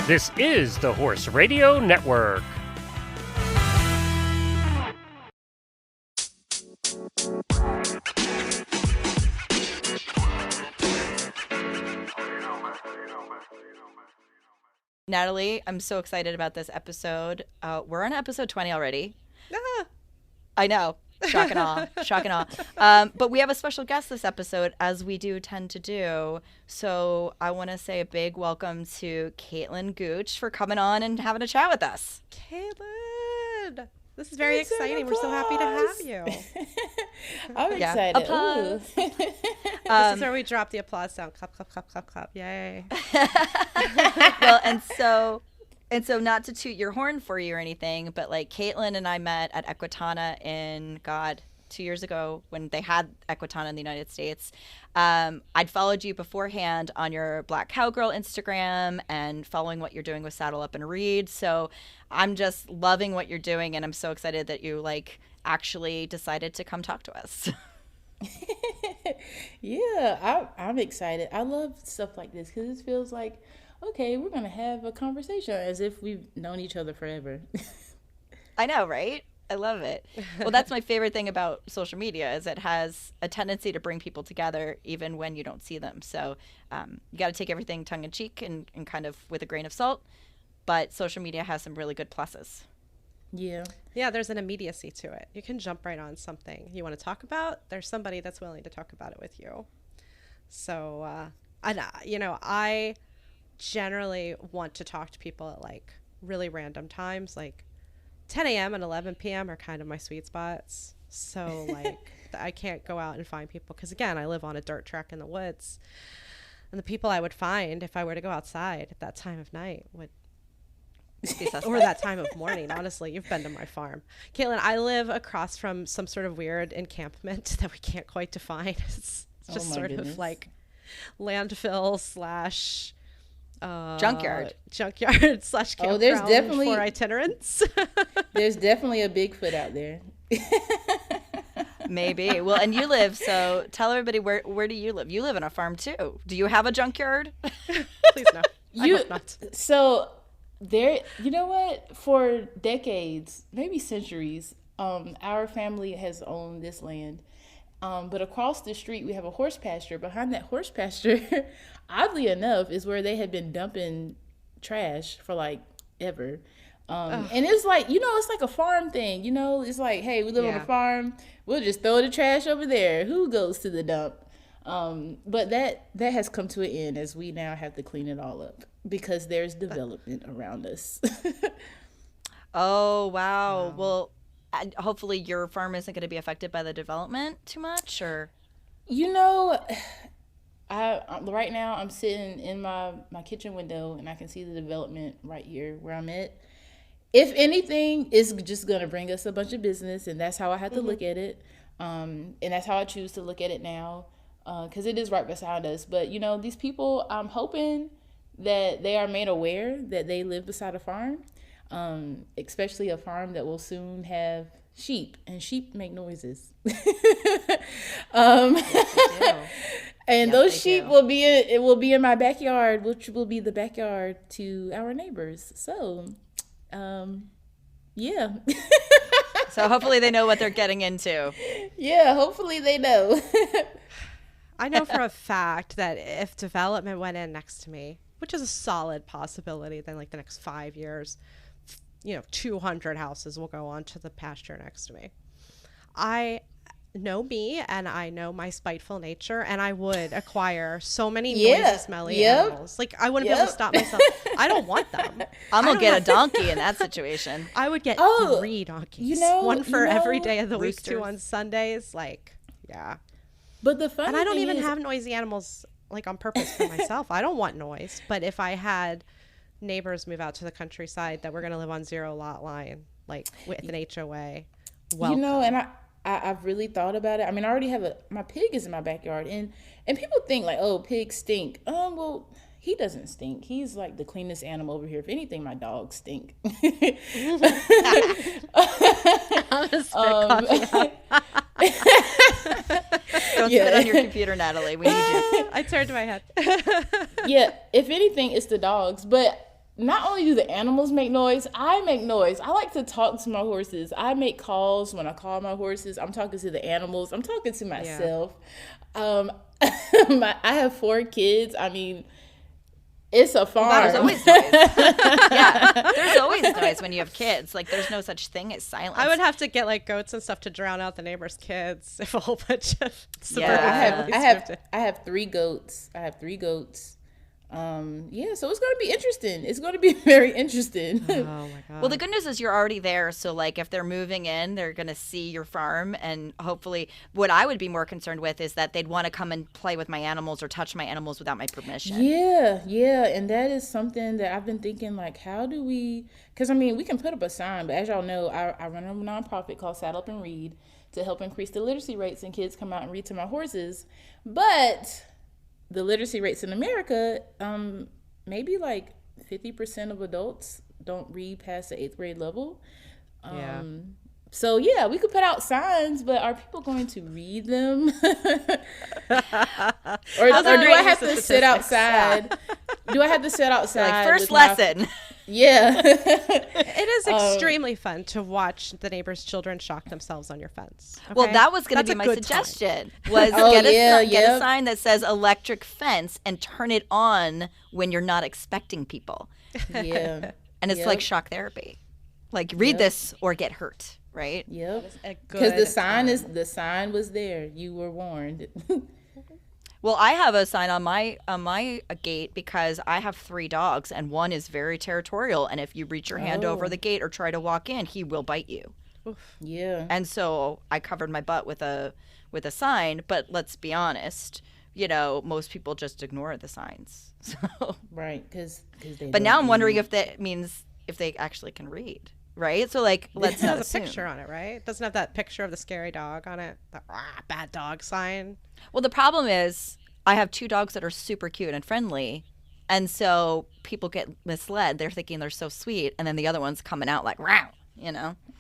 This is the Horse Radio Network. Natalie, I'm so excited about this episode. We're on episode 20 already. I know. Shock and awe. Shock and awe. But we have a special guest this episode, as we do tend to do. So I want to say a big welcome to Caitlin Gooch for coming on and having a chat with us. Caitlin, this is very exciting. We're so happy to have you. I'm excited. Applause. This is where we drop the applause sound. Clap, clap, clap, clap, clap. Yay. Well, and so not to toot your horn for you or anything, but like Caitlin and I met at Equitana in 2 years ago when they had Equitana in the United States. I'd followed you beforehand on your Black Cowgirl Instagram and following what you're doing with Saddle Up and Read. So I'm just loving what you're doing, and I'm so excited that you actually decided to come talk to us. Yeah, I'm excited. I love stuff like this because it feels like, okay, we're going to have a conversation as if we've known each other forever. I know, right? I love it. Well, that's my favorite thing about social media is it has a tendency to bring people together even when you don't see them. So you got to take everything tongue in cheek and kind of with a grain of salt. But social media has some really good pluses. Yeah. Yeah, there's an immediacy to it. You can jump right on something you want to talk about. There's somebody that's willing to talk about it with you. So, I generally want to talk to people at really random times, 10 a.m. and 11 p.m. are kind of my sweet spots. So I can't go out and find people because, again, I live on a dirt track in the woods. And the people I would find if I were to go outside at that time of night would or that time of morning. Honestly, you've been to my farm. Caitlin, I live across from some sort of weird encampment that we can't quite define. It's just sort of like landfill / junkyard / campground there's definitely for itinerants. There's definitely a Bigfoot out there. Maybe. Well, and you live, so tell everybody where do you live? You live on a farm too. Do you have a junkyard? Please no. I hope not. So there, you know what? For decades, maybe centuries, our family has owned this land. But across the street, we have a horse pasture. Behind that horse pasture, oddly enough, is where they had been dumping trash for ever. And it's it's like a farm thing. It's like, hey, we live on a farm. We'll just throw the trash over there. Who goes to the dump? But that has come to an end as we now have to clean it all up because there's development around us. Oh, wow. Well, hopefully your farm isn't going to be affected by the development too much, or? Right now I'm sitting in my kitchen window and I can see the development right here where I'm at. If anything, it's just going to bring us a bunch of business, and that's how I have to look at it. And that's how I choose to look at it now, because it is right beside us. But, these people, I'm hoping that they are made aware that they live beside a farm, especially a farm that will soon have sheep, and sheep make noises. And those sheep will be in my backyard, which will be the backyard to our neighbors. So, yeah. So hopefully they know what they're getting into. Yeah, hopefully they know. I know for a fact that if development went in next to me, which is a solid possibility, then the next 5 years, 200 houses will go onto the pasture next to me. I know me, and I know my spiteful nature, and I would acquire so many noisy, smelly animals. I wouldn't be able to stop myself. I don't want them. I'm going to get a donkey in that situation. I would get 3 donkeys. One for every day of the week, 2 on Sundays. Yeah. But the funny and I don't thing even is, have noisy animals on purpose for myself. I don't want noise. But if I had neighbors move out to the countryside that were going to live on 0 lot line, with an HOA, welcome. And I've really thought about it. I mean, I already have my pig is in my backyard, and people think oh, pigs stink. Well, he doesn't stink. He's the cleanest animal over here. If anything, my dogs stink. Don't spit on your computer, Natalie. We need you. I turned my head. Yeah, if anything, it's the dogs. But not only do the animals make noise, I make noise. I like to talk to my horses. I make calls when I call my horses. I'm talking to the animals. I'm talking to myself. I have 4 kids. I mean, it's a farm. There's always noise. Yeah, there's always noise when you have kids. Like, there's no such thing as silence. I would have to get like goats and stuff to drown out the neighbors' kids if a whole bunch of suburban Yeah. families I have 3 goats. So it's going to be interesting. It's going to be very interesting. Oh my god. Well, the good news is you're already there. So, like, if they're moving in, they're going to see your farm. And hopefully, what I would be more concerned with is that they'd want to come and play with my animals or touch my animals without my permission. Yeah. And that is something that I've been thinking, like, how do we, because, I mean, we can put up a sign, but as y'all know, I run a nonprofit called Saddle Up and Read to help increase the literacy rates and kids come out and read to my horses. But the literacy rates in America, maybe like 50% of adults don't read past the 8th grade level. So yeah, we could put out signs, but are people going to read them? or do I have to sit outside? Do I have to sit outside? Like, first lesson. Yeah. It is extremely fun to watch the neighbors' children shock themselves on your fence. Okay? Well, that was going to be my suggestion. Was get a sign that says electric fence and turn it on when you're not expecting people. Yeah. And it's like shock therapy. Like, read this or get hurt, right? Yep. Because the sign was there. You were warned. Well, I have a sign on my gate because I have 3 dogs, and one is very territorial. And if you reach your hand over the gate or try to walk in, he will bite you. Oof. Yeah. And so I covered my butt with a sign. But let's be honest, most people just ignore the signs. So Right, because they. But now I'm wondering if that means if they actually can read, right? So, like, let's It not has a assume. picture on it, right? It doesn't have that picture of the scary dog on it. The bad dog sign. Well, the problem is I have 2 dogs that are super cute and friendly. And so people get misled. They're thinking they're so sweet. And then the other one's coming out like, "Row,"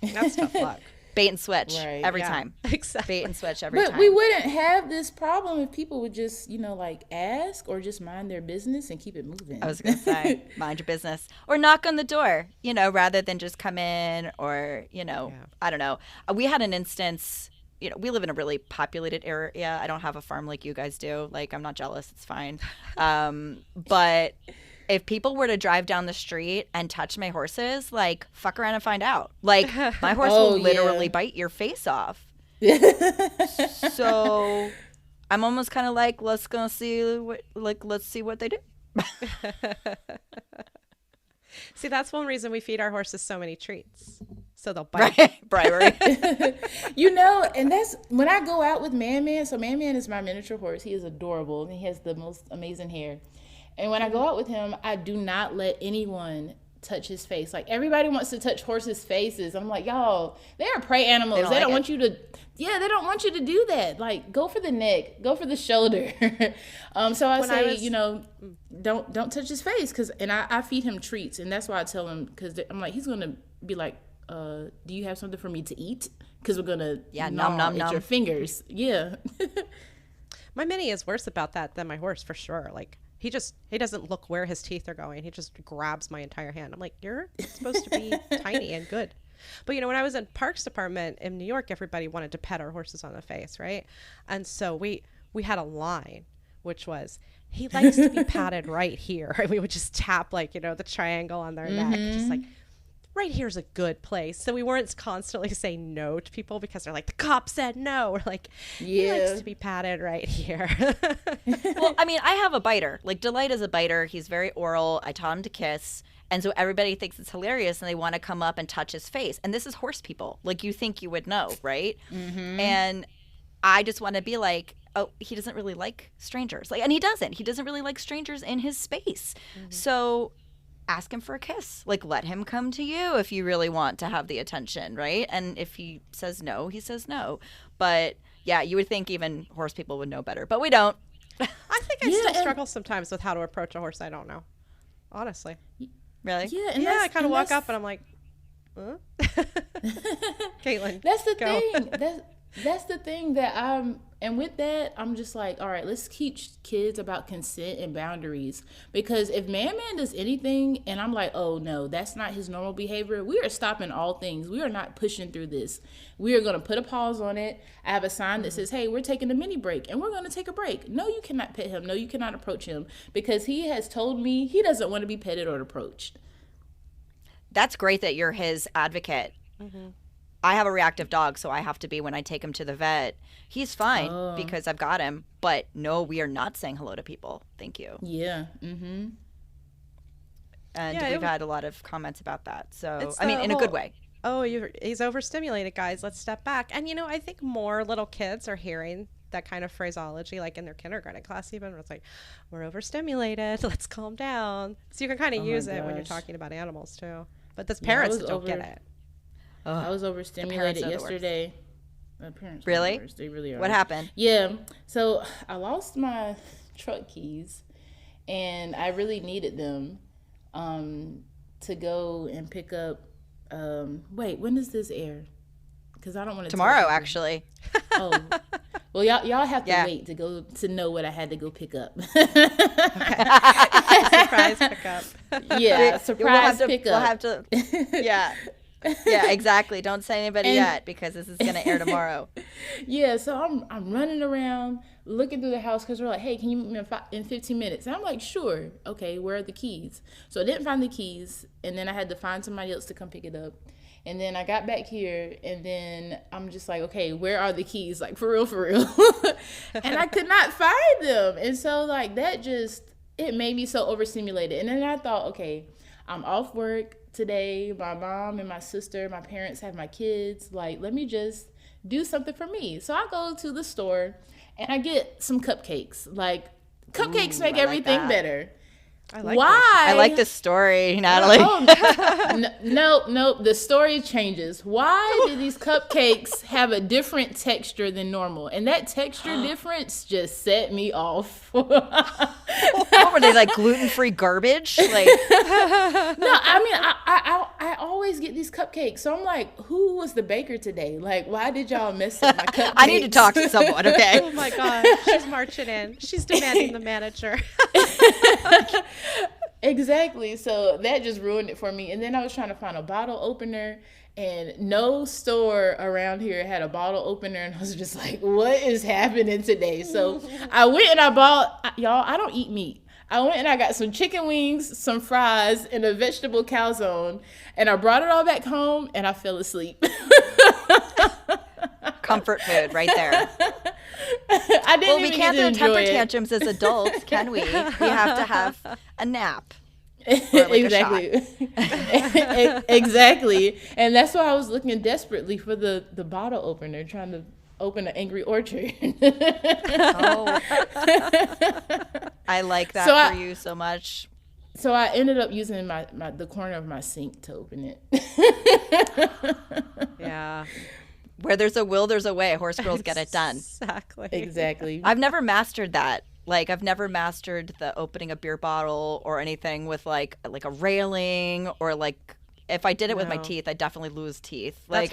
That's tough luck. Bait and switch every Yeah, time. exactly. Bait and switch every time. But we wouldn't have this problem if people would just, like, ask or just mind their business and keep it moving. I was going to say, mind your business. Or knock on the door, rather than just come in or, I don't know. We had an instance, we live in a really populated area. I don't have a farm like you guys do. Like, I'm not jealous. It's fine. But if people were to drive down the street and touch my horses, like, fuck around and find out. Like, my horse will literally bite your face off. So I'm almost kind of like, let's see what they do. See, that's one reason we feed our horses so many treats. So they'll bite. Right? Bribery. And that's when I go out with Man. So Man is my miniature horse. He is adorable and he has the most amazing hair. And when I go out with him, I do not let anyone touch his face. Like, everybody wants to touch horses' faces. I'm like, y'all, they are prey animals. They don't want you to do that. Like, go for the neck, go for the shoulder. So I say, don't touch his face, and I feed him treats, and that's why I tell him, because I'm like, he's gonna be like, do you have something for me to eat? Because we're gonna nom your fingers. Yeah. My mini is worse about that than my horse, for sure. Like, he doesn't look where his teeth are going. He just grabs my entire hand. I'm like, you're supposed to be tiny and good. But, when I was in Parks Department in New York, everybody wanted to pet our horses on the face, right? And so we had a line, which was, he likes to be patted right here. We would just tap, the triangle on their neck, just like, right here's a good place. So we weren't constantly saying no to people because they're like, the cop said no. We're like, he likes to be patted right here. Well, I mean, I have a biter. Like, Delight is a biter. He's very oral. I taught him to kiss. And so everybody thinks it's hilarious and they want to come up and touch his face. And this is horse people. Like, you think you would know, right? Mm-hmm. And I just want to be like, oh, he doesn't really like strangers. Like, and he doesn't. He doesn't really like strangers in his space. Mm-hmm. So ask him for a kiss. Like, let him come to you if you really want to have the attention, right? And if he says no, he says no. But yeah, you would think even horse people would know better, but we don't. I think I still struggle sometimes with how to approach a horse I don't know. Honestly. Really? Yeah, I kind of walk up and I'm like, huh? Caitlin. That's the thing. That's the thing and with that, I'm just like, all right, let's teach kids about consent and boundaries. Because if man does anything and I'm like, oh no, that's not his normal behavior, we are stopping all things. We are not pushing through this. We are going to put a pause on it. I have a sign that says, hey, we're taking a mini break and we're going to take a break. No, you cannot pet him. No, you cannot approach him, because he has told me he doesn't want to be petted or approached. That's great that you're his advocate. Mm-hmm. I have a reactive dog, so I have to be when I take him to the vet. He's fine because I've got him. But no, we are not saying hello to people. Thank you. Yeah. Mm-hmm. And we've had a lot of comments about that. So, I mean, in a good way. Oh, he's overstimulated, guys. Let's step back. And, I think more little kids are hearing that kind of phraseology, like in their kindergarten class even, where it's like, we're overstimulated. Let's calm down. So you can kind of use it when you're talking about animals, too. But those parents don't get it. I was overstimulated yesterday. Parents really? They really are. What happened? Yeah. So I lost my truck keys, and I really needed them to go and pick up. Wait, when does this air? Because I don't want to. Tomorrow, actually. Oh. Well, y'all have to wait to go to know what I had to go pick up. Surprise pickup. Yeah, surprise pickup. We'll have to. Yeah. Yeah, exactly. Don't say anybody yet, because this is going to air tomorrow. Yeah, so I'm running around looking through the house because we're like, hey, can you meet me in 15 minutes? And I'm like, sure. Okay, where are the keys? So I didn't find the keys, and then I had to find somebody else to come pick it up. And then I got back here, and then I'm just like, okay, where are the keys? Like, for real. And I could not find them. And so, like, it made me so overstimulated. And then I thought, okay, I'm off work today. My mom and my sister, my parents have my kids. Like, let me just do something for me. So I go to the store and I get some cupcakes. Like, cupcakes make everything better. Why? I like this story, Natalie. Nope. The story changes. Why do these cupcakes have a different texture than normal? And that texture difference just set me off. What were they, like gluten-free garbage? Like, no, I mean, I always get these cupcakes. So I'm like, who was the baker today? Like, why did y'all mess up my cupcakes? I need to talk to someone, okay? Oh my God. She's marching in. She's demanding the manager. Exactly. So that just ruined it for me. And then I was trying to find a bottle opener, and no store around here had a bottle opener. And I was just like, what is happening today? So I went and I bought, y'all, I don't eat meat. I went and I got some chicken wings, some fries, and a vegetable calzone. And I brought it all back home, and I fell asleep. Comfort food right there. I didn't we even can't get to throw temper enjoy it. tantrums as adults, can we? We have to have a nap. Exactly. Exactly. And that's why I was looking desperately for the bottle opener, trying to open an Angry Orchard. Oh. I like that for you so much. So I ended up using the corner of my sink to open it. Yeah. Where there's a will, there's a way. Horse girls get it done. Exactly. I've never mastered that. Like, I've never mastered the opening a beer bottle or anything with like a railing, or like if I did it with my teeth, I'd definitely lose teeth. Like,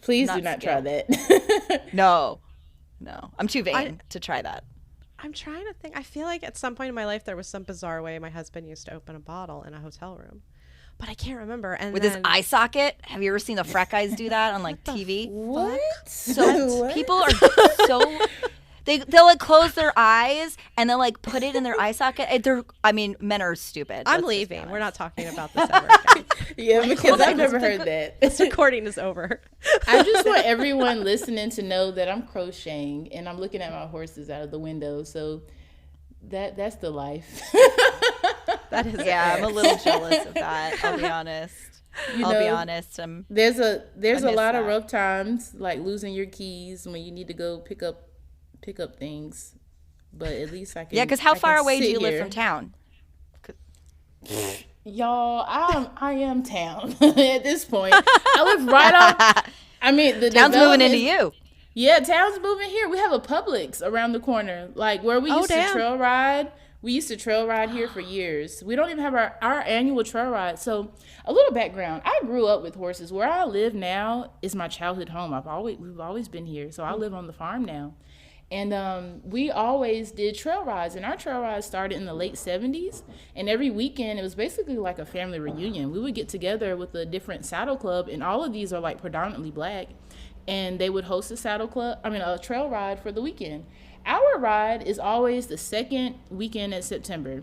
please do not try that. No, I'm too vain to try that. I'm trying to think. I feel like at some point in my life there was some bizarre way my husband used to open a bottle in a hotel room, but I can't remember. And with his eye socket, have you ever seen the frat guys do that on like TV? What? So people are so. They'll like close their eyes and they'll like put it in their eye socket. Men are stupid. I'm leaving. We're not talking about this ever again. Yeah, because I've never heard that. This recording is over. I just want everyone listening to know that I'm crocheting and I'm looking at my horses out of the window. So that's the life. That is. Yeah, I'm a little jealous of that. I'll be honest. I'll be honest. There's a lot of rough times, like losing your keys when you need to go pick up things, but at least I can. Yeah, because how far away do you live from town? Y'all, I am town at this point. I live right off. I mean, the town's moving into you. Yeah, town's moving here. We have a Publix around the corner, like where we used to trail ride. We used to trail ride here for years. We don't even have our annual trail ride. So a little background. I grew up with horses. Where I live now is my childhood home. We've always been here. So I live on the farm now. And we always did trail rides. And our trail rides started in the late 70s. And every weekend, it was basically like a family reunion. We would get together with a different saddle club. And all of these are like predominantly black. And they would host a trail ride for the weekend. Our ride is always the second weekend in September,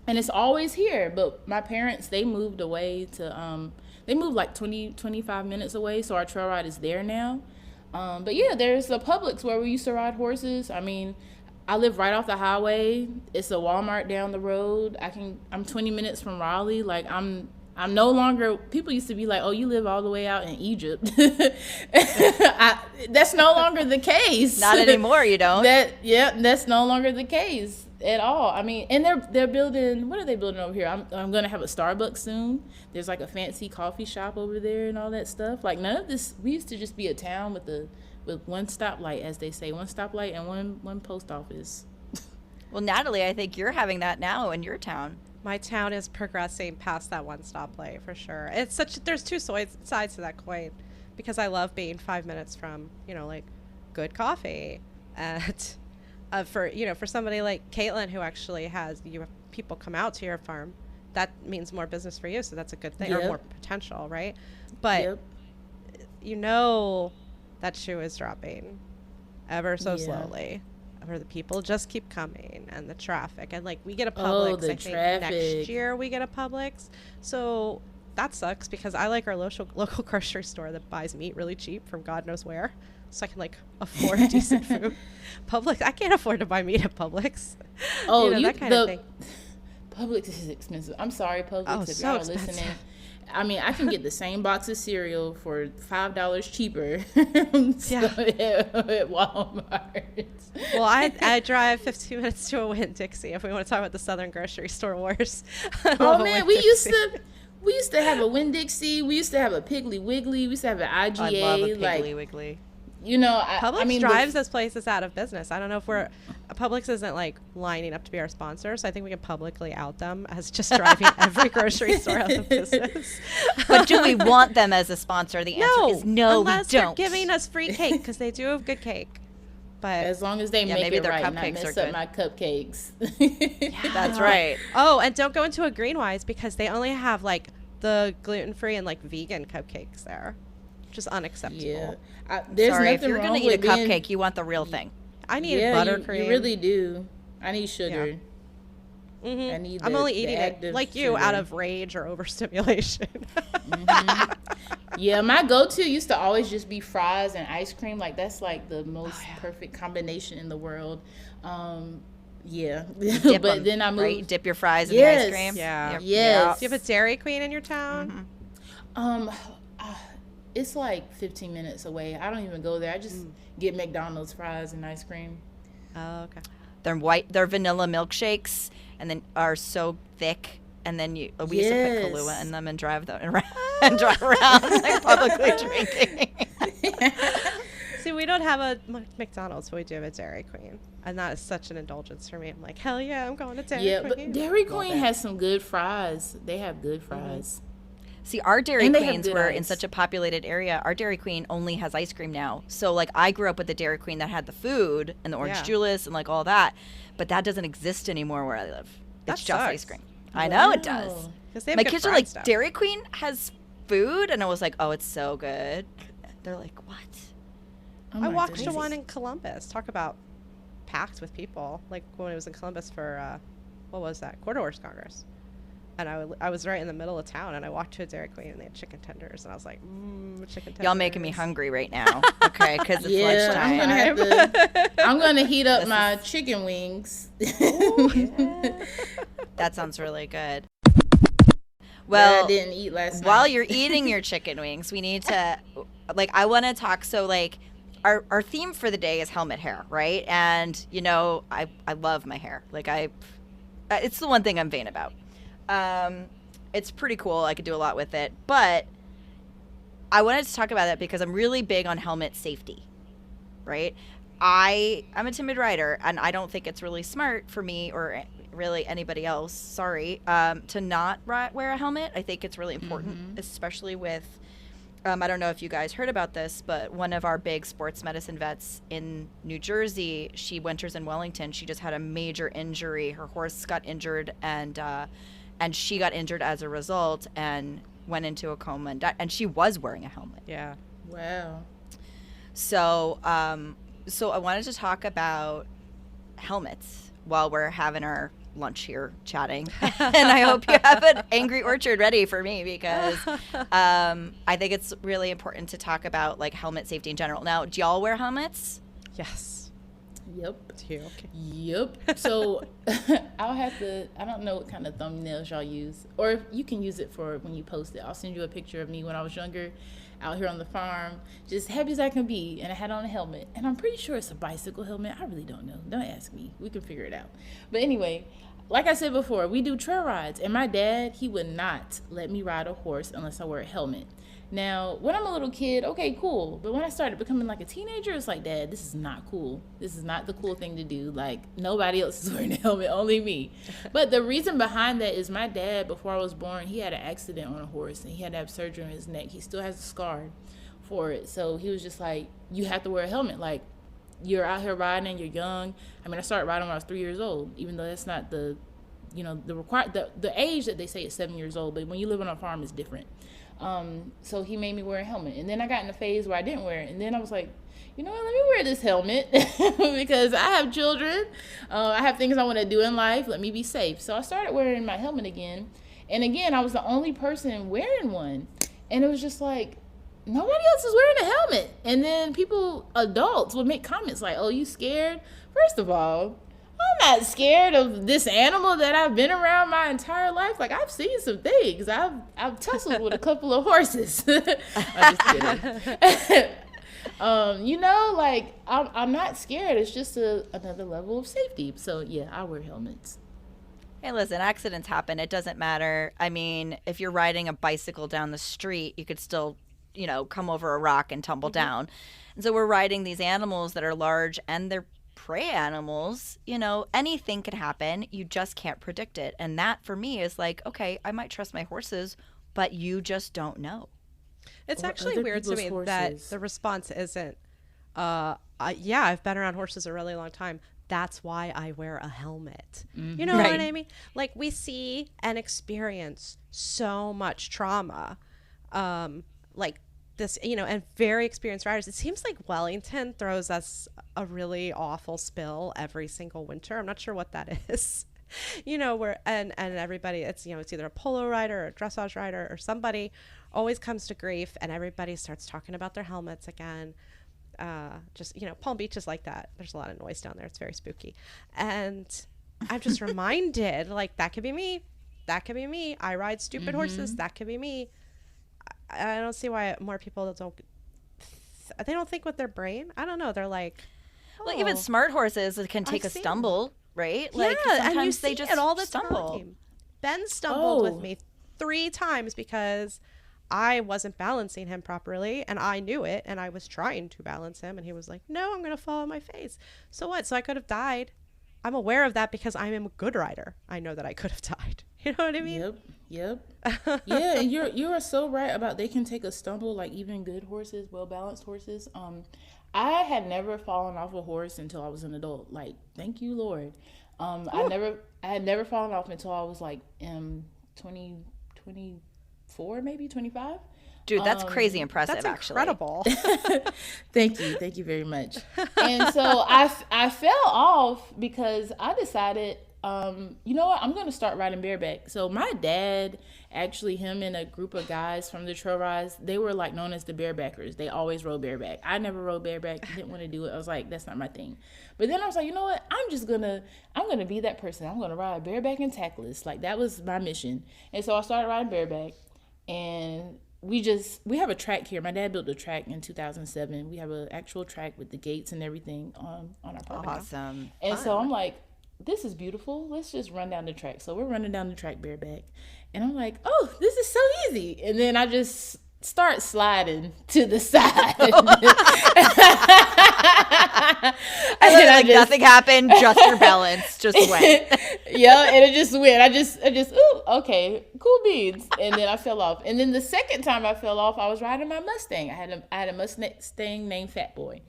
and it's always here. But my parents, they moved away to, they moved like 25 minutes away, so our trail ride is there now. But yeah, there's the Publix where we used to ride horses. I mean, I live right off the highway. It's a Walmart down the road. I'm 20 minutes from Raleigh. Like I'm no longer, people used to be like, oh, you live all the way out in Egypt. That's no longer the case. Not anymore, you don't. That's no longer the case at all. I mean, and they're building, what are they building over here? I'm going to have a Starbucks soon. There's like a fancy coffee shop over there and all that stuff. Like none of this, we used to just be a town with one stoplight, as they say, one stoplight and one post office. Well, Natalie, I think you're having that now in your town. My town is progressing past that one stoplight for sure. There's two sides to that coin, because I love being 5 minutes from, like good coffee. And for somebody like Caitlin, who actually have people come out to your farm, that means more business for you. So that's a good thing, or more potential, right? But that shoe is dropping ever so slowly. Where the people just keep coming, and the traffic, and like we get a Publix. I think next year we get a Publix, so that sucks because I like our local grocery store that buys meat really cheap from God knows where, so I can like afford decent food. Publix, I can't afford to buy meat at Publix. Oh, that kind of thing. Publix is expensive. I'm sorry, Publix, if so y'all are expensive. listening. I mean, I can get the same box of cereal for $5 cheaper at Walmart. Well, I drive 15 minutes to a Winn-Dixie if we want to talk about the Southern grocery store wars. Oh man, we used to have a Winn-Dixie. We used to have a Piggly Wiggly. We used to have an IGA. I love a Piggly Wiggly. Publix drives those places out of business. I don't know if Publix isn't like lining up to be our sponsor, so I think we can publicly out them as just driving every grocery store out of business. But do we want them as a sponsor? The answer is no, unless we don't. They're giving us free cake, because they do have good cake. But as long as they make maybe it their right, and not cupcakes mess are up good. my cupcakes. That's right. Oh, and don't go into a Greenwise, because they only have like the gluten-free and like vegan cupcakes there, which is unacceptable. Yeah. There's Sorry, if nothing you're wrong going to eat a with cupcake, you want the real thing. I need buttercream. You really do. I need sugar. Yeah. Mm-hmm. I'm only eating it like you sugar. Out of rage or overstimulation. Mm-hmm. Yeah, my go-to used to always just be fries and ice cream. Like that's like the most perfect combination in the world. Yeah, but then I moved. Right? Dip your fries in the ice cream. Yeah. Yes. Do you have a Dairy Queen in your town? Mm-hmm. It's like 15 minutes away. I don't even go there. I just get McDonald's fries and ice cream. Oh, okay. They're vanilla milkshakes, and then are so thick. And then we used to put Kahlua in them and drive around like publicly drinking. See, we don't have a McDonald's, but we do have a Dairy Queen. And that is such an indulgence for me. I'm like, hell yeah, I'm going to Dairy Queen. Yeah, but Dairy Queen has some good fries. They have good fries. See, our Dairy Queens were in such a populated area. Our Dairy Queen only has ice cream now. So, like, I grew up with the Dairy Queen that had the food and the orange julius and, like, all that. But that doesn't exist anymore where I live. It's just ice cream. I know it does. They have My good kids are fried like, stuff. Dairy Queen has food? And I was like, oh, it's so good. They're like, what? I walked to one in Columbus. Talk about packed with people. Like when I was in Columbus for, what was that? Quarter Horse Congress. And I was right in the middle of town, and I walked to a Dairy Queen, and they had chicken tenders, and I was like, chicken tenders. Y'all making me hungry right now. Okay, because it's lunchtime. I'm gonna heat up my chicken wings. That sounds really good. Well, I didn't eat last night. While you're eating your chicken wings, we need to, I want to talk. So, our theme for the day is helmet hair, right? And I love my hair. It's the one thing I'm vain about. It's pretty cool. I could do a lot with it, but I wanted to talk about that because I'm really big on helmet safety, right? I'm a timid rider, and I don't think it's really smart for me or really anybody else, sorry, to not wear a helmet. I think it's really important, especially with, I don't know if you guys heard about this, but one of our big sports medicine vets in New Jersey, she winters in Wellington. She just had a major injury. Her horse got injured, and she got injured as a result and went into a coma and died. And she was wearing a helmet. Yeah. Wow. So, so I wanted to talk about helmets while we're having our lunch here chatting. And I hope you have an Angry Orchard ready for me, because I think it's really important to talk about like helmet safety in general. Now, do y'all wear helmets? Yes. Yep. You. Okay. Yep. So I don't know what kind of thumbnails y'all use, or if you can use it for when you post it. I'll send you a picture of me when I was younger, out here on the farm, just happy as I can be, and I had on a helmet, and I'm pretty sure it's a bicycle helmet. I really don't know. Don't ask me. We can figure it out. But anyway, like I said before, we do trail rides, and my dad, he would not let me ride a horse unless I wear a helmet. Now, when I'm a little kid, okay, cool. But when I started becoming like a teenager, it's like, Dad, this is not cool. This is not the cool thing to do. Like, nobody else is wearing a helmet, only me. But the reason behind that is my dad, before I was born, he had an accident on a horse, and he had to have surgery on his neck. He still has a scar for it. So he was just like, you have to wear a helmet. Like, you're out here riding and you're young. I mean, I started riding when I was 3 years old, even though that's not the age that they say is 7 years old. But when you live on a farm, it's different. So he made me wear a helmet, and then I got in a phase where I didn't wear it, and then I was like, you know what, let me wear this helmet because I have children, I have things I want to do in life, let me be safe. So I started wearing my helmet again, and again, I was the only person wearing one, and it was just like, nobody else is wearing a helmet. And then people, adults, would make comments like, oh, you scared? First of all, I'm not scared of this animal that I've been around my entire life. Like, I've seen some things. I've tussled with a couple of horses. I'm just kidding. Like, I'm not scared. It's just another level of safety. So, yeah, I wear helmets. Hey, listen, accidents happen. It doesn't matter. I mean, if you're riding a bicycle down the street, you could still, come over a rock and tumble down. And so we're riding these animals that are large, and they're prey animals. Anything could happen. You just can't predict it. And that for me is like, okay, I might trust my horses, but you just don't know. It's actually weird to me that the response isn't, I've been around horses a really long time. That's why I wear a helmet. Mm-hmm. You know what I mean? Like, we see and experience so much trauma, like this, and very experienced riders. It seems like Wellington throws us a really awful spill every single winter. I'm not sure what that is. Where and everybody, it's either a polo rider or a dressage rider or somebody always comes to grief, and everybody starts talking about their helmets again. Palm Beach is like that. There's a lot of noise down there. It's very spooky. And I'm just reminded, like, that could be me. That could be me. I ride stupid horses. That could be me. I don't see why more people they don't think with their brain. I don't know. They're like, well, even smart horses can take a stumble, right? Like, yeah, sometimes and you see they just it all the stumble. time. Ben stumbled with me 3 times because I wasn't balancing him properly, and I knew it, and I was trying to balance him, and he was like, no, I'm going to fall on my face. So what? So I could have died. I'm aware of that because I am a good rider. I know that I could have died. You know what I mean? Yep. Yeah, and you are so right about they can take a stumble, like even good horses, well-balanced horses. I had never fallen off a horse until I was an adult. Like, thank you, Lord. I had never fallen off until I was like 24, maybe 25. Dude, that's crazy impressive. That's actually incredible. Thank you very much. And so I fell off because I decided, you know what, I'm going to start riding bareback. So my dad, actually, him and a group of guys from the trail rides, they were like known as the barebackers. They always rode bareback. I never rode bareback. Didn't want to do it. I was like, that's not my thing. But then I was like, you know what, I'm going to be that person. I'm going to ride bareback and tackless. Like, that was my mission. And so I started riding bareback, and we have a track here. My dad built a track in 2007. We have an actual track with the gates and everything on our property. Awesome. And so I'm like, this is beautiful. Let's just run down the track. So we're running down the track bareback. And I'm like, oh, this is so easy. And then I just start sliding to the side. And nothing happened, just your balance just went. Yeah, and it just went. I just, ooh, okay, cool beans. And then I fell off. And then the second time I fell off, I was riding my Mustang. I had a Mustang named Fat Boy.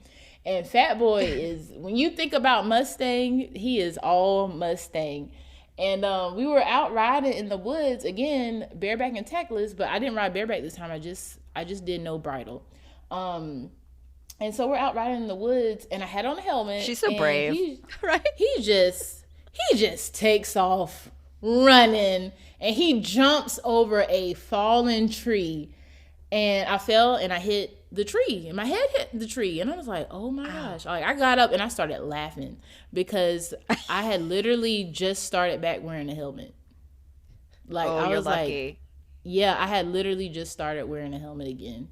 And Fat Boy is, when you think about Mustang, he is all Mustang. And we were out riding in the woods, again, bareback and tackless, but I didn't ride bareback this time. I just did no bridle. And so we're out riding in the woods, and I had on a helmet. She's so brave. Right? He just takes off running, and he jumps over a fallen tree. And I fell, and I hit the tree, and my head hit the tree, and I was like, oh my gosh. Like, I got up and I started laughing because I had literally just started back wearing a helmet. Like, I was lucky. Yeah, I had literally just started wearing a helmet again.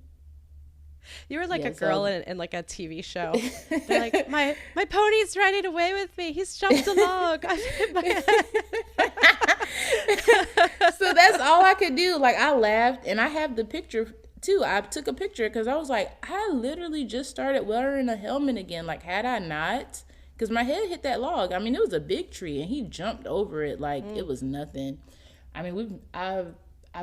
You were like a girl in like a TV show. They're like, my pony's running away with me. He's jumped a log. I've hit my head. So that's all I could do. Like, I laughed, and I have the picture too. I took a picture because I was like, I literally just started wearing a helmet again. Like, had I not, because my head hit that log. I mean, it was a big tree, and he jumped over it like it was nothing. I mean, I've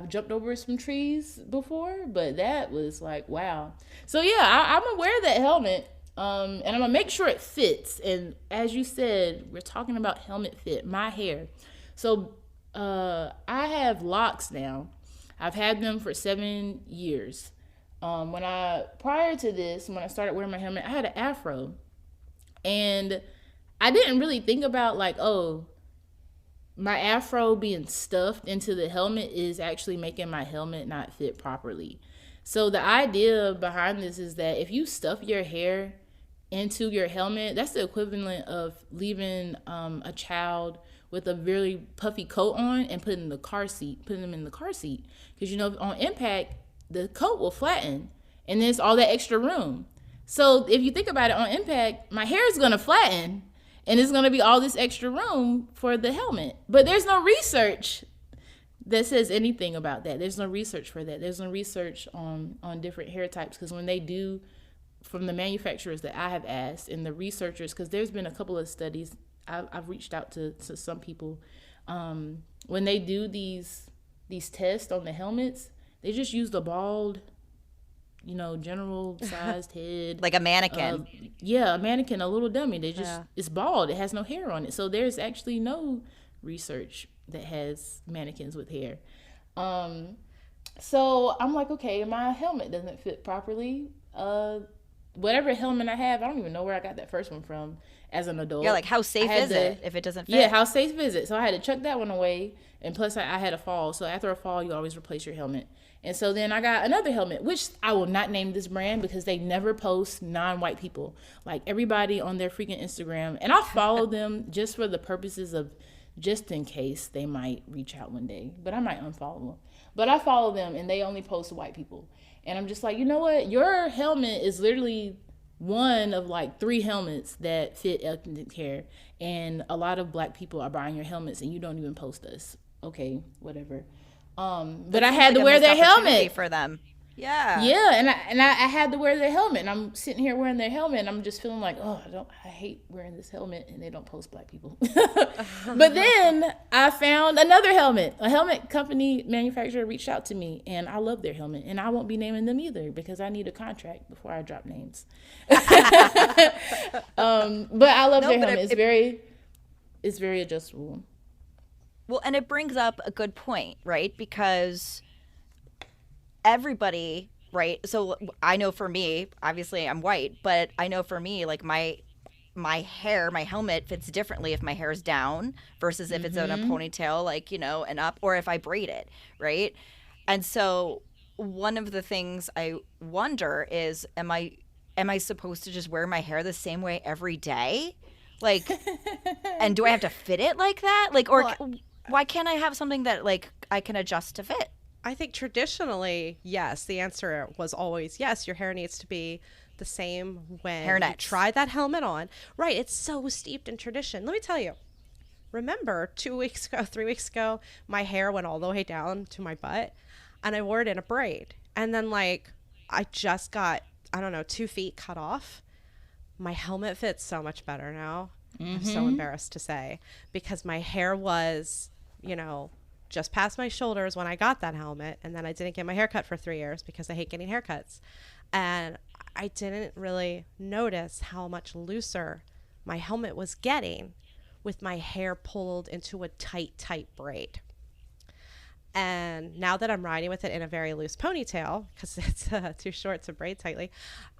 jumped over some trees before, but that was like, wow. So yeah, I'm gonna wear that helmet, and I'm gonna make sure it fits. And as you said, we're talking about helmet fit. My hair. So I have locks now. I've had them for 7 years. Prior to this, when I started wearing my helmet, I had an afro. And I didn't really think about like, oh, my afro being stuffed into the helmet is actually making my helmet not fit properly. So the idea behind this is that if you stuff your hair into your helmet, that's the equivalent of leaving a child with a really puffy coat on and putting them in the car seat. Because, you know, on impact, the coat will flatten, and there's all that extra room. So if you think about it, on impact, my hair is going to flatten, and it's going to be all this extra room for the helmet. But there's no research that says anything about that. There's no research for that. There's no research on different hair types, because when they do, from the manufacturers that I have asked and the researchers, because there's been a couple of studies, I've reached out to some people. When they do these tests on the helmets, they just use the bald, you know, general sized head. Like a mannequin. A mannequin, a little dummy. It's bald. It has no hair on it. So there's actually no research that has mannequins with hair. So I'm like, okay, my helmet doesn't fit properly. Whatever helmet I have, I don't even know where I got that first one from as an adult. Yeah, like how safe is it if it doesn't fit? Yeah, how safe is it? So I had to chuck that one away. And plus I had a fall. So after a fall, you always replace your helmet. And so then I got another helmet, which I will not name this brand because they never post non-white people. Like everybody on their freaking Instagram. And I follow them just for the purposes of just in case they might reach out one day. But I might unfollow them. But I follow them and they only post white people. And I'm just like, you know what? Your helmet is literally one of like 3 helmets that fit ethnic hair. And a lot of black people are buying your helmets and you don't even post us. Okay, whatever. But I had to wear their helmet for them. Yeah. Yeah, and I had to wear their helmet, and I'm sitting here wearing their helmet, and I'm just feeling like, oh, I hate wearing this helmet, and they don't post black people. But then I found another helmet. A helmet company manufacturer reached out to me, and I love their helmet, and I won't be naming them either because I need a contract before I drop names. But I love their helmet. It's very adjustable. Well, and it brings up a good point, right? Because everybody, right? So I know for me, obviously I'm white, but I know for me, like my hair, my helmet fits differently if my hair is down versus if it's in a ponytail, like, you know, and up, or if I braid it, right? And so one of the things I wonder is, am I supposed to just wear my hair the same way every day? Like, and do I have to fit it like that? Like, or why can't I have something that like I can adjust to fit? I think traditionally, yes. The answer was always yes. Your hair needs to be the same when you try that helmet on. Right. It's so steeped in tradition. Let me tell you. Remember 3 weeks ago, my hair went all the way down to my butt and I wore it in a braid. And then like I just got, I don't know, 2 feet cut off. My helmet fits so much better now. I'm so embarrassed to say, because my hair was, you know, just past my shoulders when I got that helmet. And then I didn't get my hair cut for 3 years because I hate getting haircuts. And I didn't really notice how much looser my helmet was getting with my hair pulled into a tight braid. And now that I'm riding with it in a very loose ponytail, because it's too short to braid tightly,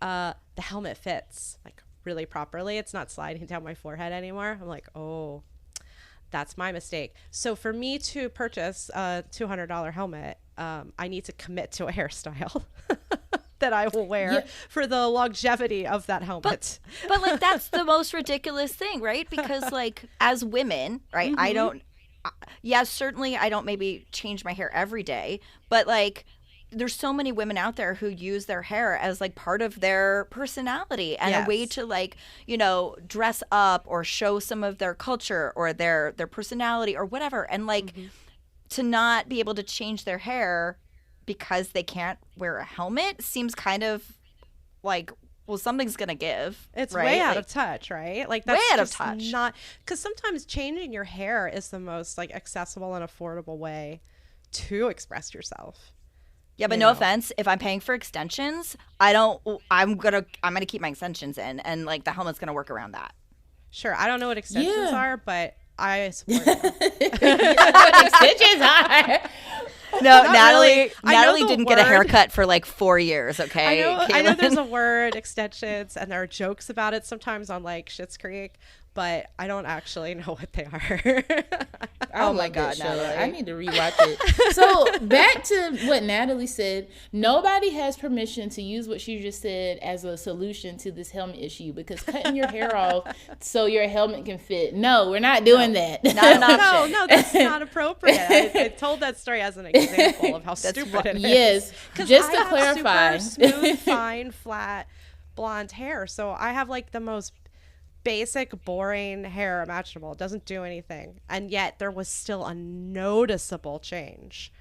the helmet fits like really properly. It's not sliding down my forehead anymore. I'm like, oh, that's my mistake. So for me to purchase a $200 helmet, I need to commit to a hairstyle that I will wear for the longevity of that helmet. But like, that's the most ridiculous thing, right? Because like, as women, right, I don't, certainly I don't maybe change my hair every day, but like, there's so many women out there who use their hair as like part of their personality and a way to like, you know, dress up or show some of their culture or their personality or whatever. And like, to not be able to change their hair because they can't wear a helmet seems kind of like, well, something's gonna give. It's right? way out like, of touch, right? Like that's way out of just touch. Not because sometimes changing your hair is the most like accessible and affordable way to express yourself. Yeah, but no offense, if I'm paying for extensions, I'm gonna keep my extensions in, and like the helmet's gonna work around that. Sure, I don't know what extensions are, but I support it. What extensions are. No, Not Natalie. really. I know Natalie the didn't get a word. haircut for like 4 years. Okay, I know there's a word, extensions, and there are jokes about it sometimes on like Schitt's Creek, but I don't actually know what they are. Oh my God, Natalie. I need to rewatch it. So back to what Natalie said. Nobody has permission to use what she just said as a solution to this helmet issue, because cutting your hair off so your helmet can fit. No, we're not doing that. Not an option. No, that's not appropriate. I told that story as an example of how stupid it is. Yes, just to clarify. Super smooth, fine, flat, blonde hair. So I have like the most basic, boring hair imaginable. It doesn't do anything. And yet there was still a noticeable change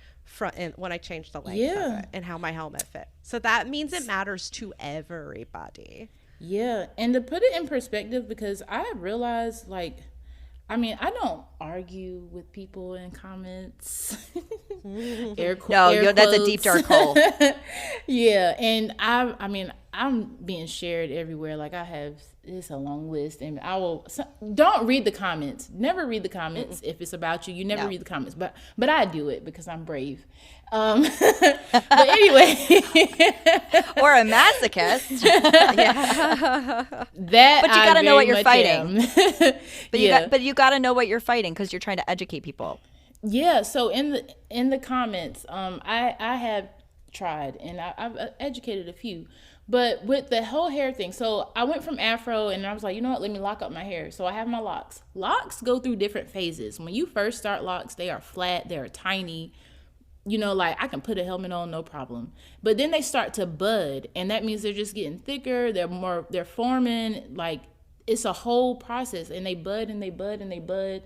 when I changed the length of it and how my helmet fit. So that means it matters to everybody. Yeah. And to put it in perspective, because I realized, like, I mean, I don't argue with people in comments. Air that's a deep dark hole. Yeah, and I mean, I'm being shared everywhere. Like it's a long list, and don't read the comments. Never read the comments if it's about you. You never read the comments, but I do it because I'm brave. But anyway, or a masochist. But you got to know what you're fighting. But you got to know what you're fighting because you're trying to educate people. Yeah. So in the comments, I have tried and I've educated a few, but with the whole hair thing. So I went from afro and I was like, you know what? Let me lock up my hair. So I have my locks. Locks go through different phases. When you first start locks, they are flat. They are tiny. You know, like I can put a helmet on, no problem. But then they start to bud, and that means they're just getting thicker. They're forming. Like it's a whole process, and they bud and they bud and they bud.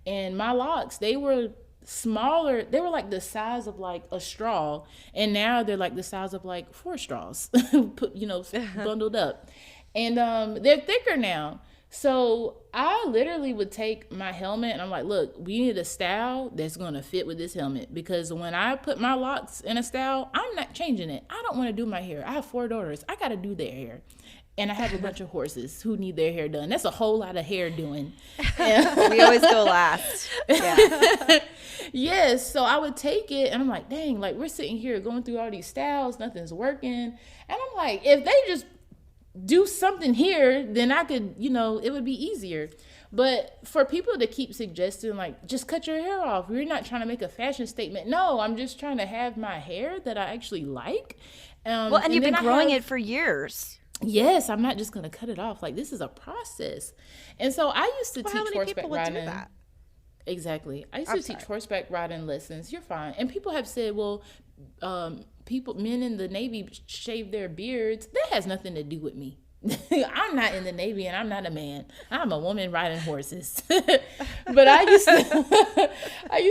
And my locks, they were smaller. They were like the size of like a straw, and now they're like the size of like 4 straws, bundled up. And they're thicker now. So I literally would take my helmet and I'm like, look, we need a style that's going to fit with this helmet, because when I put my locks in a style, I'm not changing it. I don't want to do my hair. I have 4 daughters. I got to do their hair. And I have a bunch of horses who need their hair done. That's a whole lot of hair doing. We always go last. Yeah. Yes. So I would take it and I'm like, dang, like we're sitting here going through all these styles. Nothing's working. And I'm like, if they just do something here, then I could, it would be easier. But for people to keep suggesting, like, just cut your hair off. We're not trying to make a fashion statement. No, I'm just trying to have my hair that I actually like. And you've been growing it for years. Yes, I'm not just going to cut it off. Like, this is a process. And so I used to teach horseback riding. Would do that? Exactly. I used to teach horseback riding lessons. You're fine. And people have said, well, men in the Navy shave their beards. That has nothing to do with me. I'm not in the Navy and I'm not a man. I'm a woman riding horses. But I used to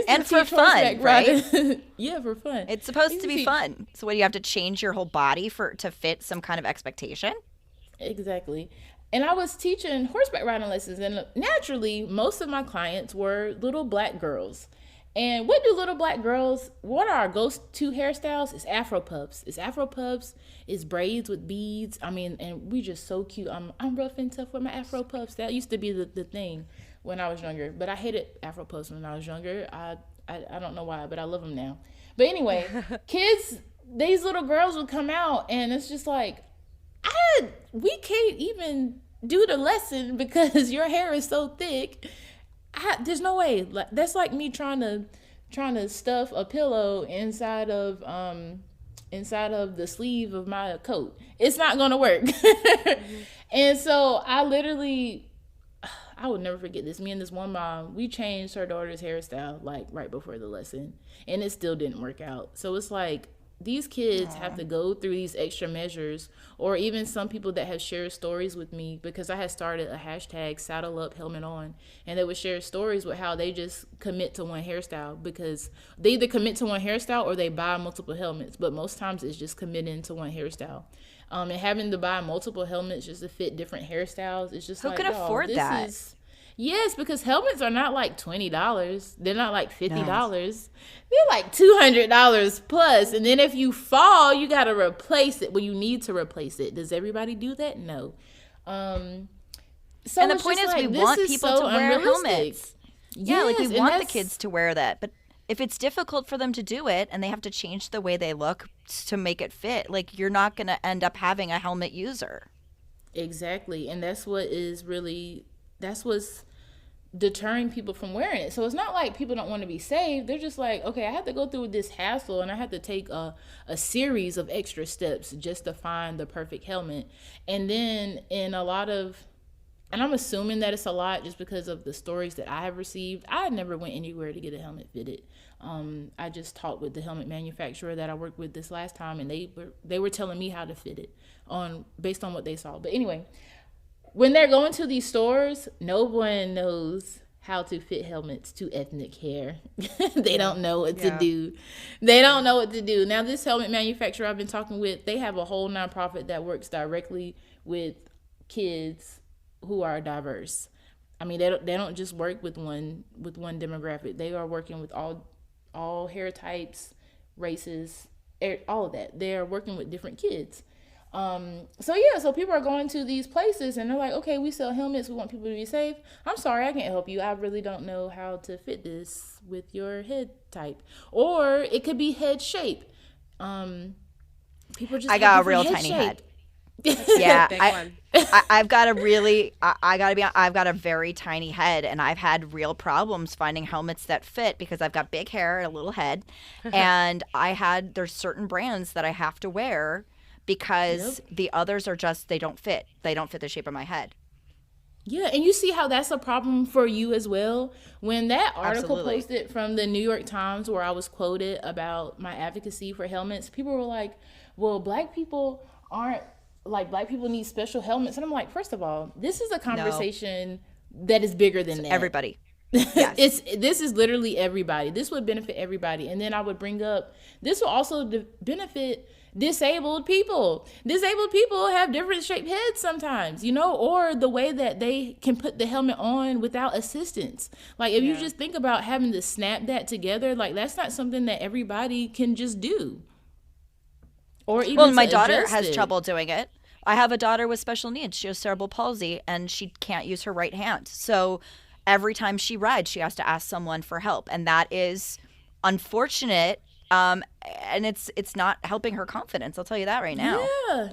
And for teach fun, horseback right? riding. Yeah, for fun. It's supposed to be teach- fun. So what, do you have to change your whole body to fit some kind of expectation? Exactly. And I was teaching horseback riding lessons, and naturally, most of my clients were little black girls. And what do little black girls, what are our go-to hairstyles? It's Afro puffs. It's braids with beads. I mean, and we just so cute. I'm rough and tough with my Afro puffs. That used to be the thing when I was younger. But I hated Afro puffs when I was younger. I don't know why, but I love them now. But anyway, kids, these little girls would come out, and it's just like, we can't even do the lesson because your hair is so thick. There's no way. That's like me trying to stuff a pillow inside of the sleeve of my coat. It's not gonna work. And so I would never forget this. Me and this one mom, we changed her daughter's hairstyle like right before the lesson, and it still didn't work out. So it's like, these kids have to go through these extra measures, or even some people that have shared stories with me, because I had started a hashtag saddle up helmet on, and they would share stories with how they just commit to one hairstyle, because they either commit to one hairstyle or they buy multiple helmets, but most times it's just committing to one hairstyle. And having to buy multiple helmets just to fit different hairstyles, it's just Who can afford that? Yes, because helmets are not like $20. They're not like $50. They're like $200 plus. And then if you fall, you got to replace it. Well, you need to replace it. Does everybody do that? No. So And the point is, we want people to wear helmets. Yeah, like we want the kids to wear that. But if it's difficult for them to do it and they have to change the way they look to make it fit, like, you're not going to end up having a helmet user. Exactly. And that's what's deterring people from wearing it. So it's not like people don't want to be saved. They're just like, okay, I have to go through this hassle and I have to take a series of extra steps just to find the perfect helmet. And then and I'm assuming that it's a lot just because of the stories that I have received. I never went anywhere to get a helmet fitted. I just talked with the helmet manufacturer that I worked with this last time, and they were telling me how to fit it based on what they saw. But anyway, when they're going to these stores, no one knows how to fit helmets to ethnic hair. They don't know what to do. They don't know what to do. Now, this helmet manufacturer I've been talking with, they have a whole nonprofit that works directly with kids who are diverse. I mean, they don't just work with one demographic. They are working with all hair types, races, all of that. They are working with different kids. So people are going to these places and they're like, okay, we sell helmets. We want people to be safe. I'm sorry, I can't help you. I really don't know how to fit this with your head type. Or it could be head shape. People just I got a real tiny head. Yeah, I've got a very tiny head, and I've had real problems finding helmets that fit because I've got big hair and a little head, and there's certain brands that I have to wear because the others are just, they don't fit the shape of my head. Yeah, and you see how that's a problem for you as well. When that article posted from the New York Times where I was quoted about my advocacy for helmets, people were like, well, black people need special helmets. And I'm like, first of all, this is a conversation that is bigger than that. Everybody. Yes. This is literally everybody. This would benefit everybody. And then I would bring up, this will also benefit disabled people. Disabled people have different shaped heads sometimes, or the way that they can put the helmet on without assistance. Like, if you just think about having to snap that together, like, that's not something that everybody can just do. Or even my daughter has trouble doing it. I have a daughter with special needs. She has cerebral palsy, and she can't use her right hand. So every time she rides, she has to ask someone for help, and that is unfortunate. And it's not helping her confidence. I'll tell you that right now.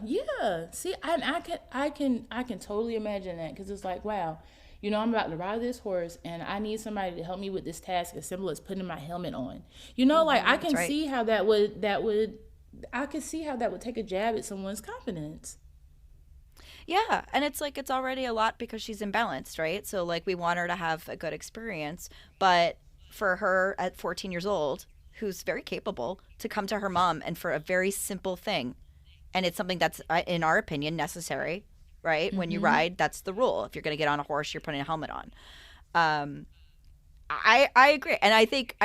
Yeah. See, I can totally imagine that, because it's like, wow, I'm about to ride this horse, and I need somebody to help me with this task as simple as putting my helmet on. Like, I can see how that would. I could see how that would take a jab at someone's confidence. Yeah, and it's like, it's already a lot because she's imbalanced, right? So, like, we want her to have a good experience, but for her at 14 years old, who's very capable, to come to her mom and for a very simple thing, and it's something that's, in our opinion, necessary, right? When you ride, that's the rule. If you're going to get on a horse, you're putting a helmet on. I agree, and I think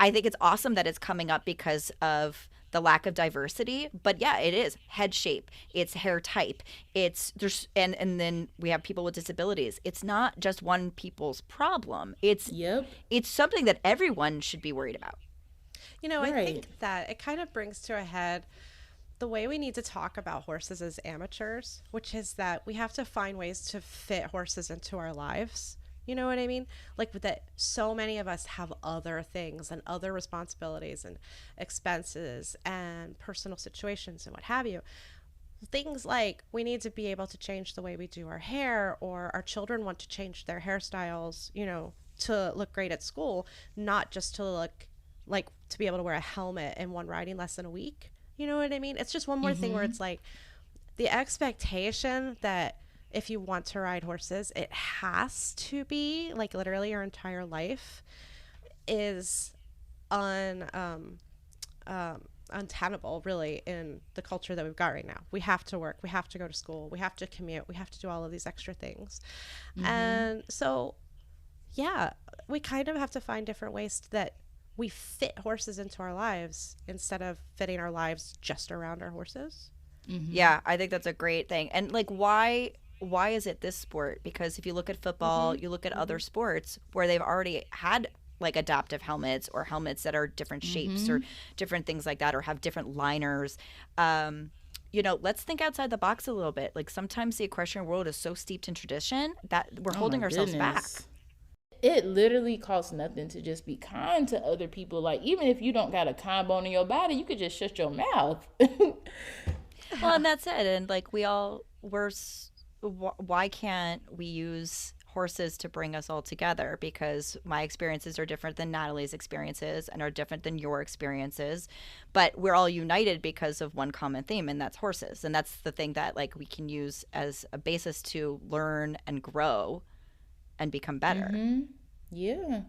it's awesome that it's coming up because of the lack of diversity. But yeah, it is head shape, it's hair type, and then we have people with disabilities. It's not just one people's problem. It's something that everyone should be worried about. I think that it kind of brings to a head the way we need to talk about horses as amateurs, which is that we have to find ways to fit horses into our lives. You know what I mean? Like that so many of us have other things and other responsibilities and expenses and personal situations and what have you. Things like we need to be able to change the way we do our hair, or our children want to change their hairstyles, to look great at school, not just to look like to be able to wear a helmet in one riding lesson a week. You know what I mean? It's just one more thing where it's like the expectation that if you want to ride horses, it has to be like literally your entire life is untenable, really, in the culture that we've got right now. We have to work, we have to go to school, we have to commute, we have to do all of these extra things. And so, yeah, we kind of have to find different ways that we fit horses into our lives instead of fitting our lives just around our horses. Yeah, I think that's a great thing. And like, why is it this sport? Because if you look at football, you look at other sports where they've already had like adaptive helmets or helmets that are different shapes or different things like that, or have different liners. Let's think outside the box a little bit. Like sometimes the equestrian world is so steeped in tradition that we're holding ourselves back. It literally costs nothing to just be kind to other people. Like, even if you don't got a kind bone in your body, you could just shut your mouth. Well, and that's it. And like why can't we use horses to bring us all together? Because my experiences are different than Natalie's experiences and are different than your experiences, but we're all united because of one common theme, and that's horses. And that's the thing that like we can use as a basis to learn and grow and become better. Yeah.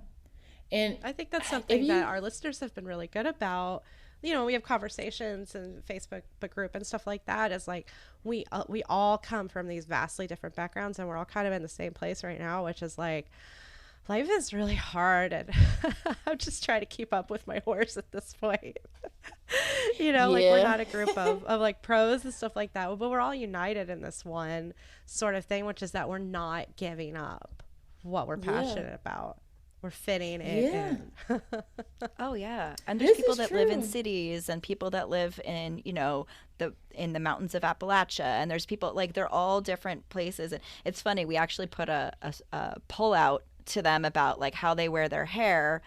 And I think that's something that our listeners have been really good about. We have conversations and Facebook group and stuff like that. Is like we all come from these vastly different backgrounds, and we're all kind of in the same place right now, which is like life is really hard, and I'm just trying to keep up with my horse at this point. Like we're not a group of like pros and stuff like that, but we're all united in this one sort of thing, which is that we're not giving up what we're passionate about. We're fitting it in. Oh yeah, and there's people that live in cities and people that live in in the mountains of Appalachia, and there's people like they're all different places. And it's funny, we actually put a poll out to them about like how they wear their hair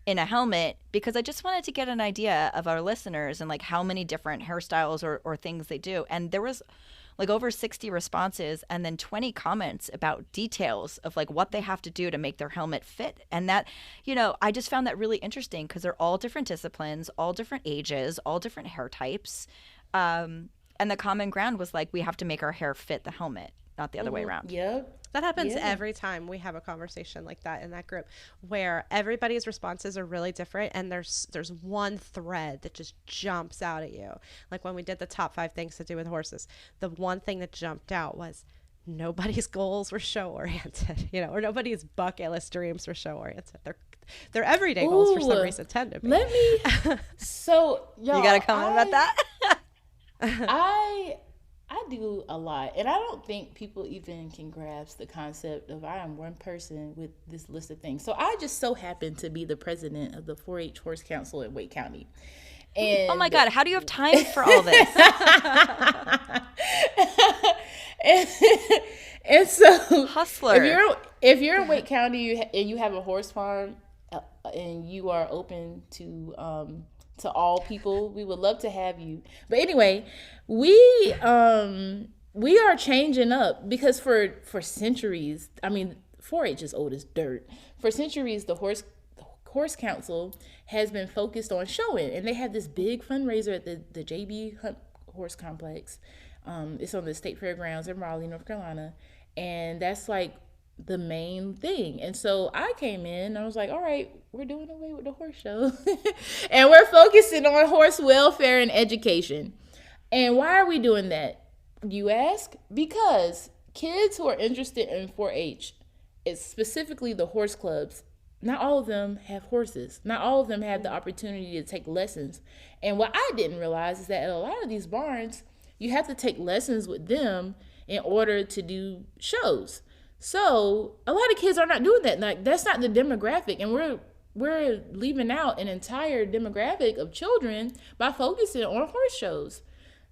in a helmet, because I just wanted to get an idea of our listeners and like how many different hairstyles or things they do. And there was like over 60 responses and then 20 comments about details of like what they have to do to make their helmet fit. And that, I just found that really interesting because they're all different disciplines, all different ages, all different hair types. And the common ground was like, we have to make our hair fit the helmet, not the other way around. Yep. That happens every time we have a conversation like that in that group, where everybody's responses are really different, and there's one thread that just jumps out at you. Like when we did the top 5 things to do with horses, the one thing that jumped out was nobody's goals were show oriented, or nobody's bucket list dreams were show oriented. They're everyday goals for some reason tend to be. Let me. So y'all, you got to comment about that. I do a lot, and I don't think people even can grasp the concept of I am one person with this list of things. So I just so happen to be the president of the 4-H Horse Council in Wake County. And oh my God, how do you have time for all this? and so hustler. If you're in Wake County and you have a horse farm and you are open to all people, we would love to have you. But anyway, we are changing up, because for centuries, 4-H is old as dirt. For centuries, the horse council has been focused on showing, and they have this big fundraiser at the JB Hunt Horse Complex. It's on the State Fairgrounds in Raleigh, North Carolina, and that's like the main thing. And so I came in and I was like, all right, we're doing away with the horse show and we're focusing on horse welfare and education. And why are we doing that? You ask? Because kids who are interested in 4-H, it's specifically the horse clubs, not all of them have horses. Not all of them have the opportunity to take lessons. And what I didn't realize is that at a lot of these barns, you have to take lessons with them in order to do shows. So a lot of kids are not doing that. Like, that's not the demographic. And we're leaving out an entire demographic of children by focusing on horse shows.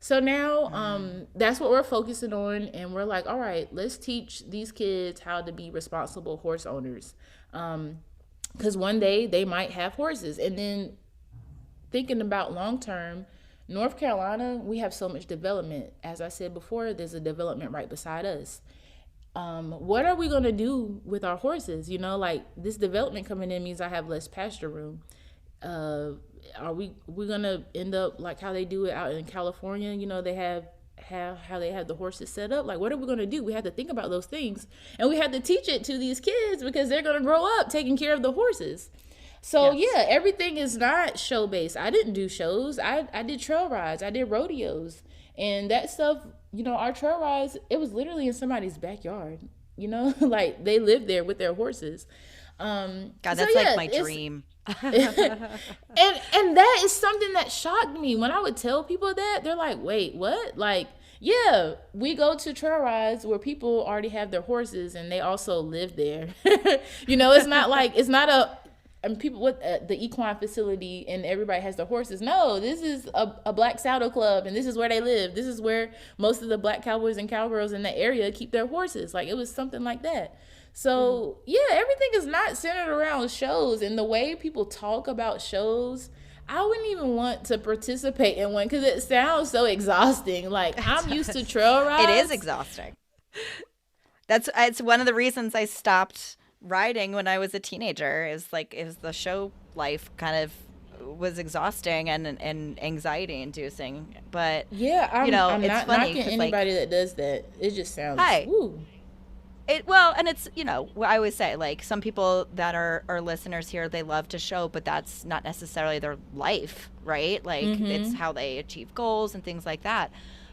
So now that's what we're focusing on. And we're like, all right, let's teach these kids how to be responsible horse owners. Because one day they might have horses. And then thinking about long term, North Carolina, we have so much development. As I said before, there's a development right beside us. What are we going to do with our horses? You know, like, this development coming in means I have less pasture room. Are we going to end up like how they do it out in California? You know, they have how they have the horses set up. Like, what are we going to do? We have to think about those things, and we have to teach it to these kids because they're going to grow up taking care of the horses. So yeah, everything is not show based. I didn't do shows. I did trail rides. I did rodeos, and that stuff. You know, our trail rides, it was literally in somebody's backyard. You know, like, they lived there with their horses. God, that's like my dream. and that is something that shocked me when I would tell people that. They're like, wait, what? Like, yeah, we go to trail rides where people already have their horses and they also live there. You know, it's not like, it's not people with the equine facility and everybody has their horses. No, this is a black saddle club, and this is where they live. This is where most of the black cowboys and cowgirls in the area keep their horses. Like, it was something like that. So yeah, everything is not centered around shows, and the way people talk about shows, I wouldn't even want to participate in one because it sounds so exhausting. Like, I'm used to trail rides. It is exhausting. It's one of the reasons I stopped riding when I was a teenager. Is like, it was the show life kind of was exhausting and anxiety inducing. But yeah, I'm it's not funny knocking anybody that does that. It just sounds woo. And it's, I always say, like, some people that are listeners here, they love to show, but that's not necessarily their life, right? Like, it's how they achieve goals and things like that.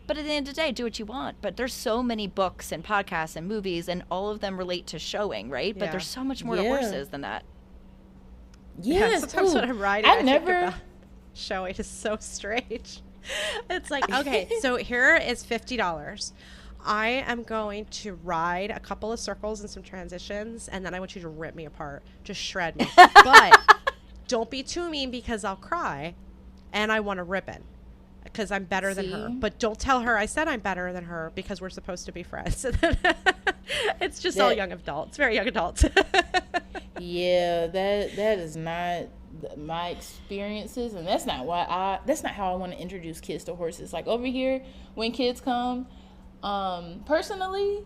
But at the end of the day, do what you want. But there's so many books and podcasts and movies, and all of them relate to showing, right? Yeah. But there's so much more to horses than that. Yeah, sometimes when I'm riding, I think about showing is so strange. It's like, okay, so here is $50. I am going to ride a couple of circles and some transitions, and then I want you to rip me apart. Just shred me. But don't be too mean because I'll cry, and I want a ribbon because I'm better than her. But don't tell her I said I'm better than her because we're supposed to be friends. It's just all young adults, very young adults. Yeah, that is not my experiences, and that's not how I want to introduce kids to horses. Like, over here, when kids come, personally,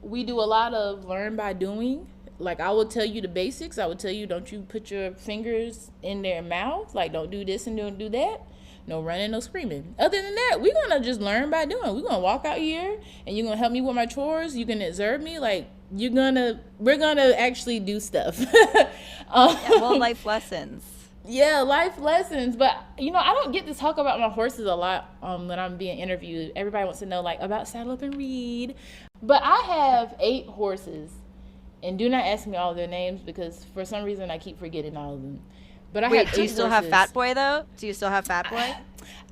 we do a lot of learn by doing. Like, I will tell you the basics. I will tell you, don't you put your fingers in their mouth. Like, don't do this and don't do that. No running, no screaming. Other than that, we're going to just learn by doing. We're going to walk out here, and you're going to help me with my chores. You can observe me. Like, we're going to actually do stuff. Life lessons. Yeah, life lessons. But, I don't get to talk about my horses a lot when I'm being interviewed. Everybody wants to know, like, about Saddle Up and Read. But I have 8 horses. And do not ask me all of their names because for some reason I keep forgetting all of them. But I have 8 do you still horses. have Fat Boy, though? Do you still have Fat Boy?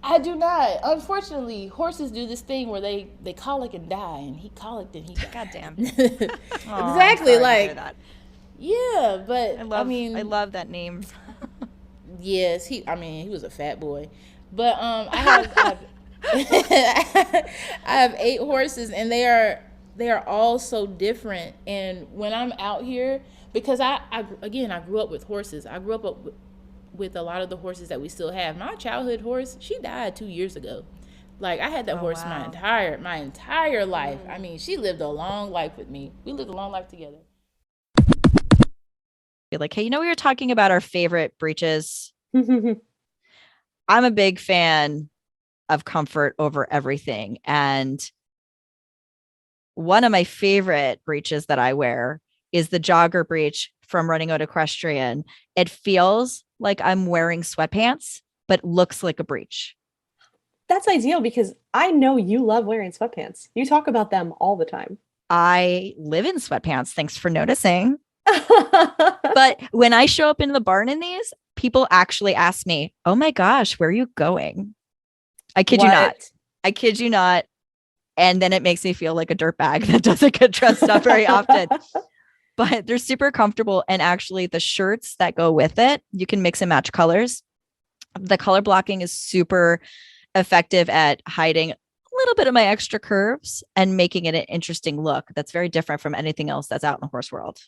I do not. Unfortunately, horses do this thing where they colic and die. And he colicked and he died. Goddamn. Exactly. Like, that. Yeah, but I love that name. Yes, he was a fat boy. But I have 8 horses, and they are all so different. And when I'm out here, because I grew up with horses. I grew up with a lot of the horses that we still have. My childhood horse, she died 2 years ago. Like, I had that horse my entire life. I mean, she lived a long life with me. We lived a long life together. Like, hey, we were talking about our favorite breeches. I'm a big fan of comfort over everything. And one of my favorite breeches that I wear is the jogger breech from Redingote Equestrian. It feels like I'm wearing sweatpants, but looks like a breech. that's ideal because I know you love wearing sweatpants. You talk about them all the time. I live in sweatpants. Thanks for noticing. But when I show up in the barn in these, people actually ask me, "Oh my gosh, where are you going?" I kid you not. I kid you not. And then it makes me feel like a dirtbag that doesn't get dressed up very often. But they're super comfortable. And actually, the shirts that go with it, you can mix and match colors. The color blocking is super effective at hiding a little bit of my extra curves and making it an interesting look that's very different from anything else that's out in the horse world.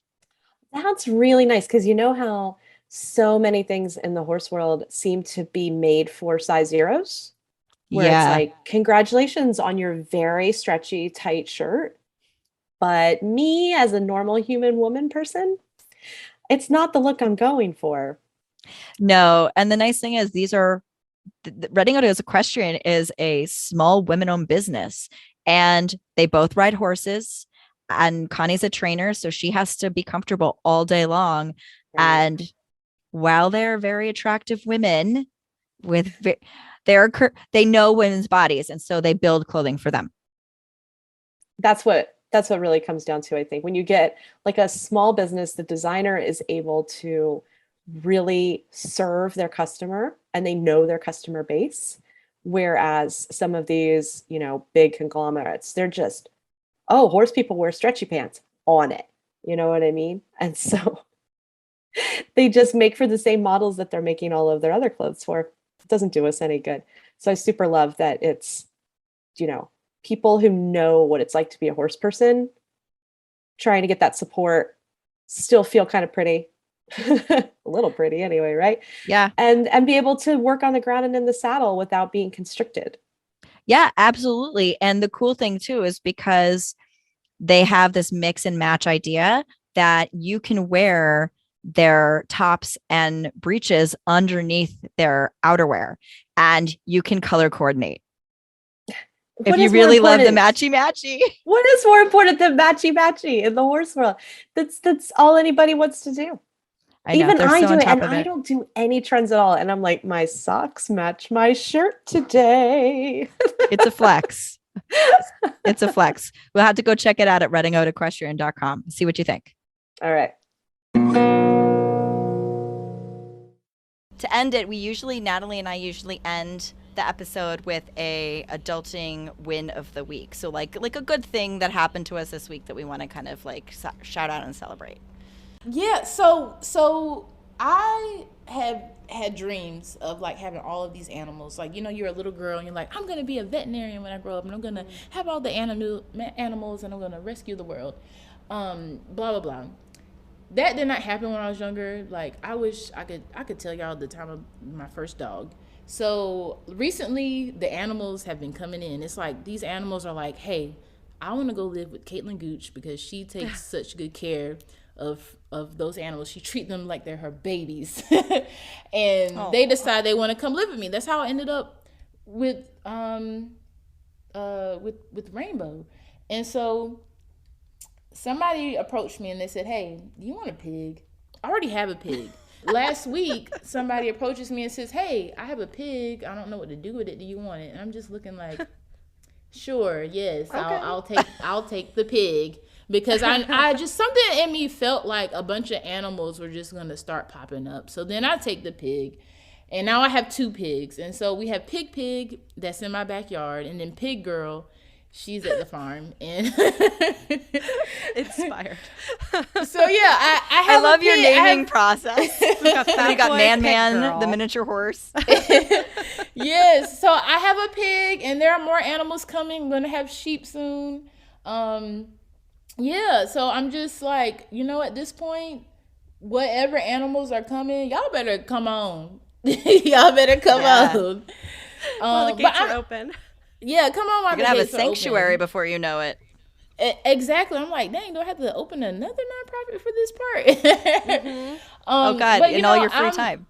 That's really nice because you know how so many things in the horse world seem to be made for size zeros, where it's like, congratulations on your very stretchy, tight shirt. But me as a normal human woman person, it's not the look I'm going for. No. And the nice thing is these are Redingote as Equestrian is a small women-owned business, and they both ride horses. And Connie's a trainer, so she has to be comfortable all day long. Right. And while they're very attractive women, they know women's bodies, and so they build clothing for them. That's what really comes down to, I think. When you get like a small business, the designer is able to really serve their customer and they know their customer base. Whereas some of these, big conglomerates, they're just, oh, horse people wear stretchy pants on it. You know what I mean? And so they just make for the same models that they're making all of their other clothes for. It doesn't do us any good. So I super love that it's, people who know what it's like to be a horse person, trying to get that support, still feel kind of pretty, a little pretty anyway, right? Yeah. And be able to work on the ground and in the saddle without being constricted. Yeah, absolutely. And the cool thing too is because they have this mix and match idea that you can wear their tops and breeches underneath their outerwear, and you can color coordinate. If you really love the matchy-matchy. What is more important than matchy-matchy in the horse world? That's all anybody wants to do. I know, even I so do it, and I don't do any trends at all. And I'm like, my socks match my shirt today. It's a flex. It's a flex. We'll have to go check it out at redingoteequestrian.com. See what you think. All right. To end it, Natalie and I usually end the episode with a adulting win of the week. So like a good thing that happened to us this week that we want to kind of like shout out and celebrate. Yeah, so I have had dreams of like having all of these animals. Like, you're a little girl and you're like, I'm going to be a veterinarian when I grow up, and I'm going to have all the animals and I'm going to rescue the world. Blah, blah, blah. That did not happen when I was younger. Like, I wish I could tell y'all the time of my first dog. So recently the animals have been coming in. It's like these animals are like, hey, I want to go live with Caitlin Gooch because she takes such good care of those animals. She treats them like they're her babies. And they decide they want to come live with me. That's how I ended up with Rainbow. And so somebody approached me and they said, hey, do you want a pig? I already have a pig. Last week, somebody approaches me and says, hey, I have a pig. I don't know what to do with it. Do you want it? And I'm just looking like, sure, yes, okay. I'll take the pig. Because I just, something in me felt like a bunch of animals were just going to start popping up. So then I take the pig. And now I have 2 pigs. And so we have Pig that's in my backyard. And then Pig Girl, she's at the farm. And Inspired. So yeah, I love your naming process. You got Man, the miniature horse. Yes. So I have a pig and there are more animals coming. I'm going to have sheep soon. Yeah, so I'm just like, at this point, whatever animals are coming, y'all better come on. Y'all better come on. The gates are open. Yeah, come on while the gates are open. You're going to have a sanctuary before you know it. Exactly. I'm like, dang, do I have to open another nonprofit for this part? Mm-hmm. Oh, God, in all your free time.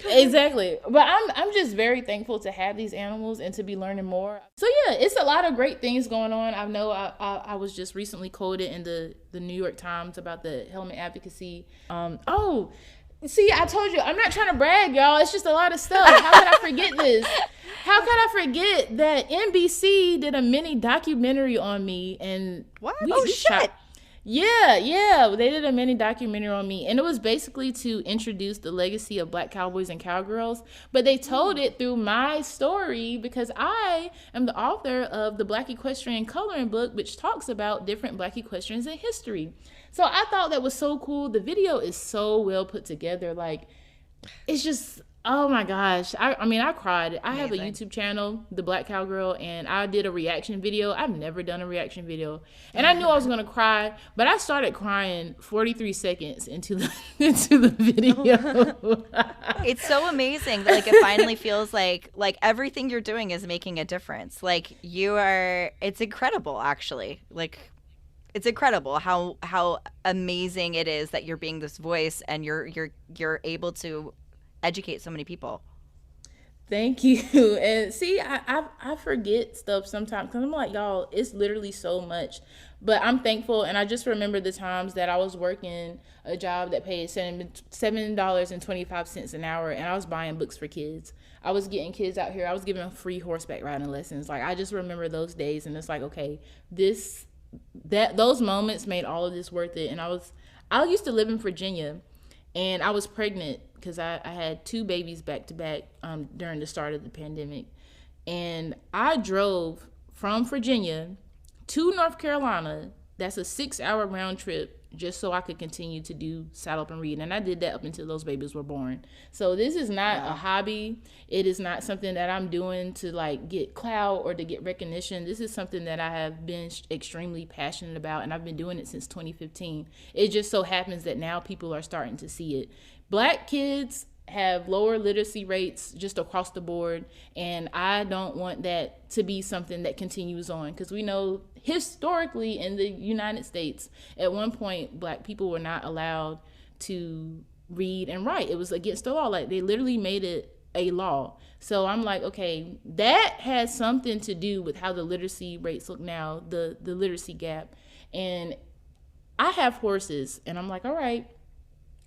Exactly. But I'm just very thankful to have these animals and to be learning more. So yeah, it's a lot of great things going on. I know I was just recently quoted in the New York Times about the helmet advocacy. See, I told you, I'm not trying to brag, y'all. It's just a lot of stuff. How could I forget this? How could I forget that NBC did a mini documentary on me? And What? we Oh, shit. Yeah. They did a mini documentary on me. And it was basically to introduce the legacy of Black cowboys and cowgirls. But they told it through my story because I am the author of the Black Equestrian coloring book, which talks about different Black equestrians in history. So I thought that was so cool. The video is so well put together. Like, it's just, oh my gosh. I mean, I cried. I have a YouTube channel, The Black Cowgirl, and I did a reaction video. I've never done a reaction video. And I knew I was going to cry, but I started crying 43 seconds into the video. It's so amazing that, like, it finally feels like everything you're doing is making a difference. Like, it's incredible, actually. Like, it's incredible how amazing it is that you're being this voice and you're able to educate so many people. Thank you. And see, I forget stuff sometimes because I'm like, y'all, it's literally so much. But I'm thankful, and I just remember the times that I was working a job that paid $7.25 an hour, and I was buying books for kids. I was getting kids out here. I was giving free horseback riding lessons. Like, I just remember those days, and it's like, okay, those moments made all of this worth it. And I used to live in Virginia, and I was pregnant because I had 2 babies back to back during the start of the pandemic. And I drove from Virginia to North Carolina. That's a 6-hour round trip just so I could continue to do Saddle Up and Read. And I did that up until those babies were born. So this is not a hobby. It is not something that I'm doing to like get clout or to get recognition. This is something that I have been extremely passionate about, and I've been doing it since 2015. It just so happens that now people are starting to see it. Black kids have lower literacy rates just across the board, and I don't want that to be something that continues on, because we know historically in the United States at one point Black people were not allowed to read and write. It was against the law. Like, they literally made it a law. So I'm like, okay, that has something to do with how the literacy rates look now, the literacy gap. And I have horses, and I'm like, all right,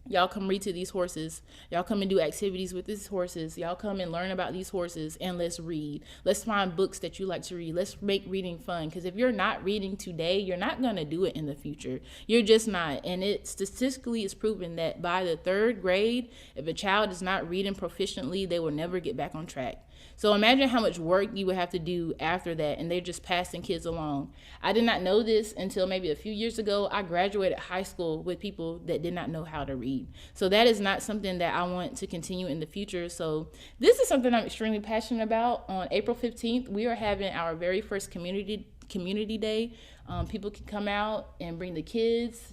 y'all come read to these horses. Y'all come and do activities with these horses. Y'all come and learn about these horses, and let's read. Let's find books that you like to read. Let's make reading fun. Because if you're not reading today, you're not going to do it in the future. You're just not. And it statistically is proven that by the 3rd grade, if a child is not reading proficiently, they will never get back on track. So imagine how much work you would have to do after that, and they're just passing kids along. I did not know this until maybe a few years ago. I graduated high school with people that did not know how to read. So that is not something that I want to continue in the future. So this is something I'm extremely passionate about. On April 15th, we are having our very first community day. People can come out and bring the kids,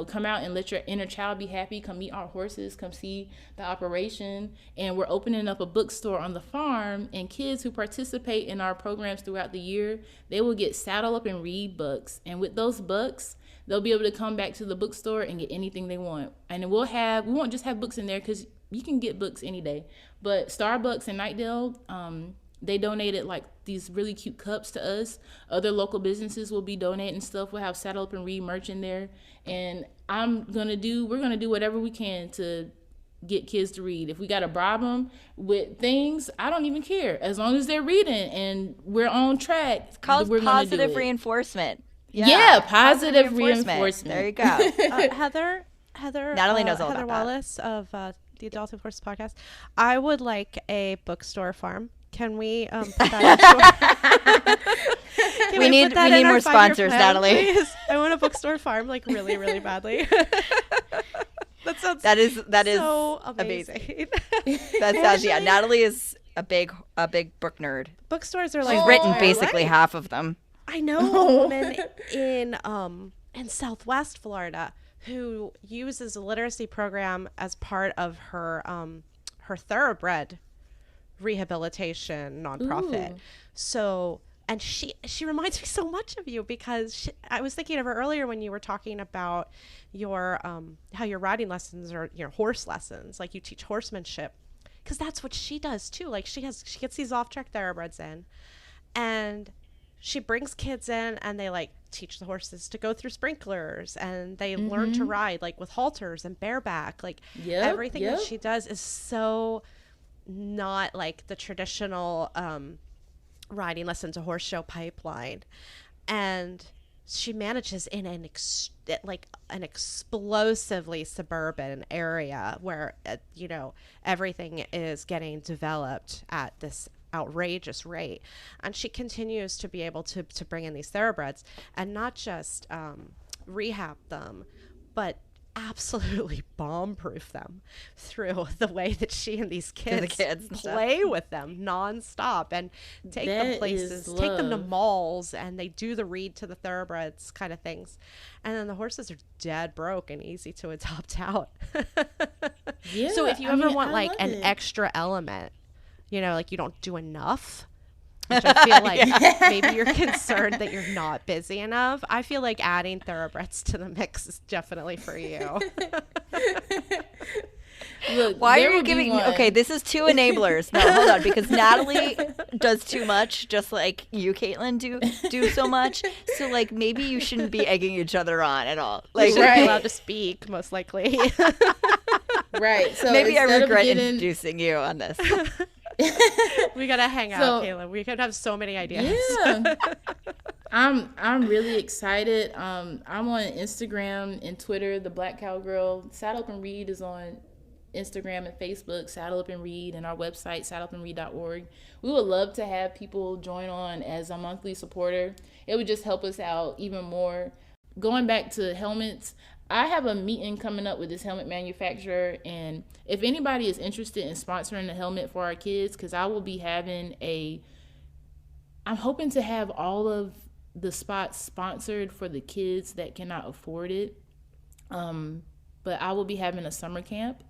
come out and let your inner child be happy. Come meet our horses, come see the operation. And we're opening up a bookstore on the farm, and kids who participate in our programs throughout the year, they will get Saddle Up and Read books. And with those books, they'll be able to come back to the bookstore and get anything they want. And we won't just have books in there, because you can get books any day. But Starbucks and Nightdale, they donated like these really cute cups to us. Other local businesses will be donating stuff. We'll have Saddle Up and Read merch in there. And we're gonna do whatever we can to get kids to read. If we gotta bribe them with things, I don't even care. As long as they're reading and we're on track. It's called positive reinforcement. Yeah, positive reinforcement. There you go. Heather Natalie knows all Heather about Wallace of the Adulting Horses podcast. I would like a bookstore farm. Can we put that in we need more sponsors, plan, Natalie. Please? I want a bookstore farm, like, really, really badly. That is so amazing. That sounds, yeah. Natalie is a big book nerd. Bookstores are like, she's written basically half of them. I know a woman in Southwest Florida who uses a literacy program as part of her thoroughbred rehabilitation nonprofit. Ooh. So, and she reminds me so much of you, because I was thinking of her earlier when you were talking about your how your riding lessons or your horse lessons, like you teach horsemanship, because that's what she does too. Like she gets these off-track thoroughbreds in, and she brings kids in and they like teach the horses to go through sprinklers, and they learn to ride like with halters and bareback. Like everything that she does is so not like the traditional riding lessons, a horse show pipeline. And she manages in an explosively suburban area where you know, everything is getting developed at this outrageous rate, and she continues to be able to bring in these thoroughbreds and not just rehab them, but absolutely bomb-proof them through the way that she and these kids play with them nonstop and take them places, take them to malls, and they do the read to the thoroughbreds kind of things. And then the horses are dead broke and easy to adopt out. So if you ever want like an extra element, you know, like you don't do enough, which I feel like maybe you're concerned that you're not busy enough. I feel like adding thoroughbreds to the mix is definitely for you. Look, why are you giving? Okay, this is two enablers. No, hold on, because Natalie does too much, just like you, Caitlin, do so much. So like maybe you shouldn't be egging each other on at all. Like you shouldn't be allowed to speak, most likely. Right. So maybe I regret introducing you on this. We gotta hang out, Kayla. We could have so many ideas. Yeah. I'm really excited. I'm on Instagram and Twitter, the Black Cowgirl. Saddle Up and Read is on Instagram and Facebook, Saddle Up and Read, and our website, saddleupandread.org. We would love to have people join on as a monthly supporter. It would just help us out even more. Going back to helmets, I have a meeting coming up with this helmet manufacturer, and if anybody is interested in sponsoring a helmet for our kids, because I will be having I'm hoping to have all of the spots sponsored for the kids that cannot afford it. But I will be having a summer camp,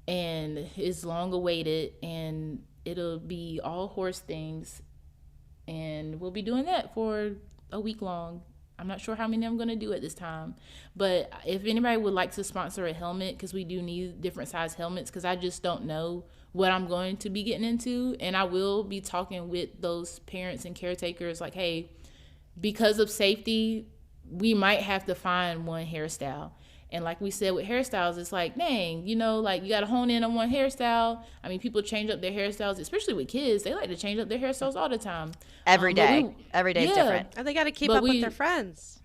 and it's long awaited, and it'll be all horse things, and we'll be doing that for a week long. I'm not sure how many I'm going to do at this time, but if anybody would like to sponsor a helmet, because we do need different size helmets, because I just don't know what I'm going to be getting into, and I will be talking with those parents and caretakers like, hey, because of safety, we might have to find one hairstyle. And like we said with hairstyles, it's like, dang, you know, like you got to hone in on one hairstyle. I mean, people change up their hairstyles, especially with kids. They like to change up their hairstyles all the time. Every day. Every day is different. And they got to keep up with their friends.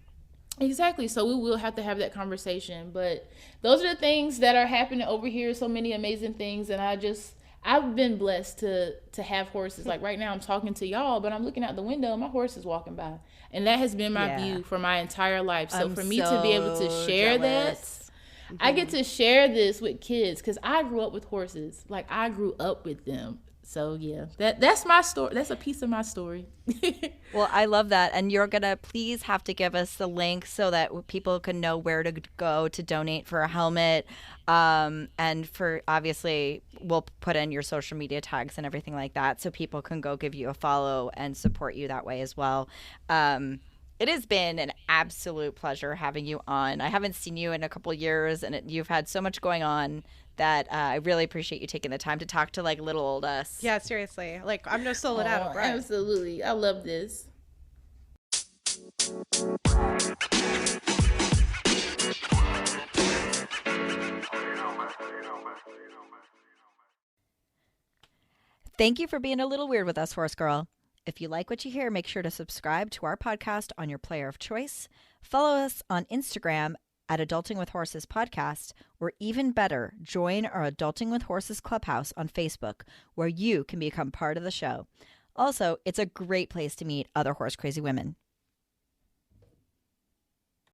Exactly. So we will have to have that conversation. But those are the things that are happening over here. So many amazing things. And I've been blessed to have horses. Like right now I'm talking to y'all, but I'm looking out the window and my horse is walking by. And that has been my view for my entire life. So for me to be able to share that, I get to share this with kids because I grew up with horses. Like I grew up with them. So yeah, that's my story. That's a piece of my story. Well, I love that. And you're going to please have to give us the link so that people can know where to go to donate for a helmet. And for, obviously, we'll put in your social media tags and everything like that so people can go give you a follow and support you that way as well. It has been an absolute pleasure having you on. I haven't seen you in a couple years, and you've had so much going on that I really appreciate you taking the time to talk to like little old us. Yeah, seriously. Like, I'm no sold out of breath. Absolutely. I love this. Thank you for being a little weird with us, Horse Girl. If you like what you hear, make sure to subscribe to our podcast on your player of choice. Follow us on Instagram at Adulting with Horses Podcast, or even better, join our Adulting with Horses Clubhouse on Facebook, where you can become part of the show. Also, it's a great place to meet other horse crazy women.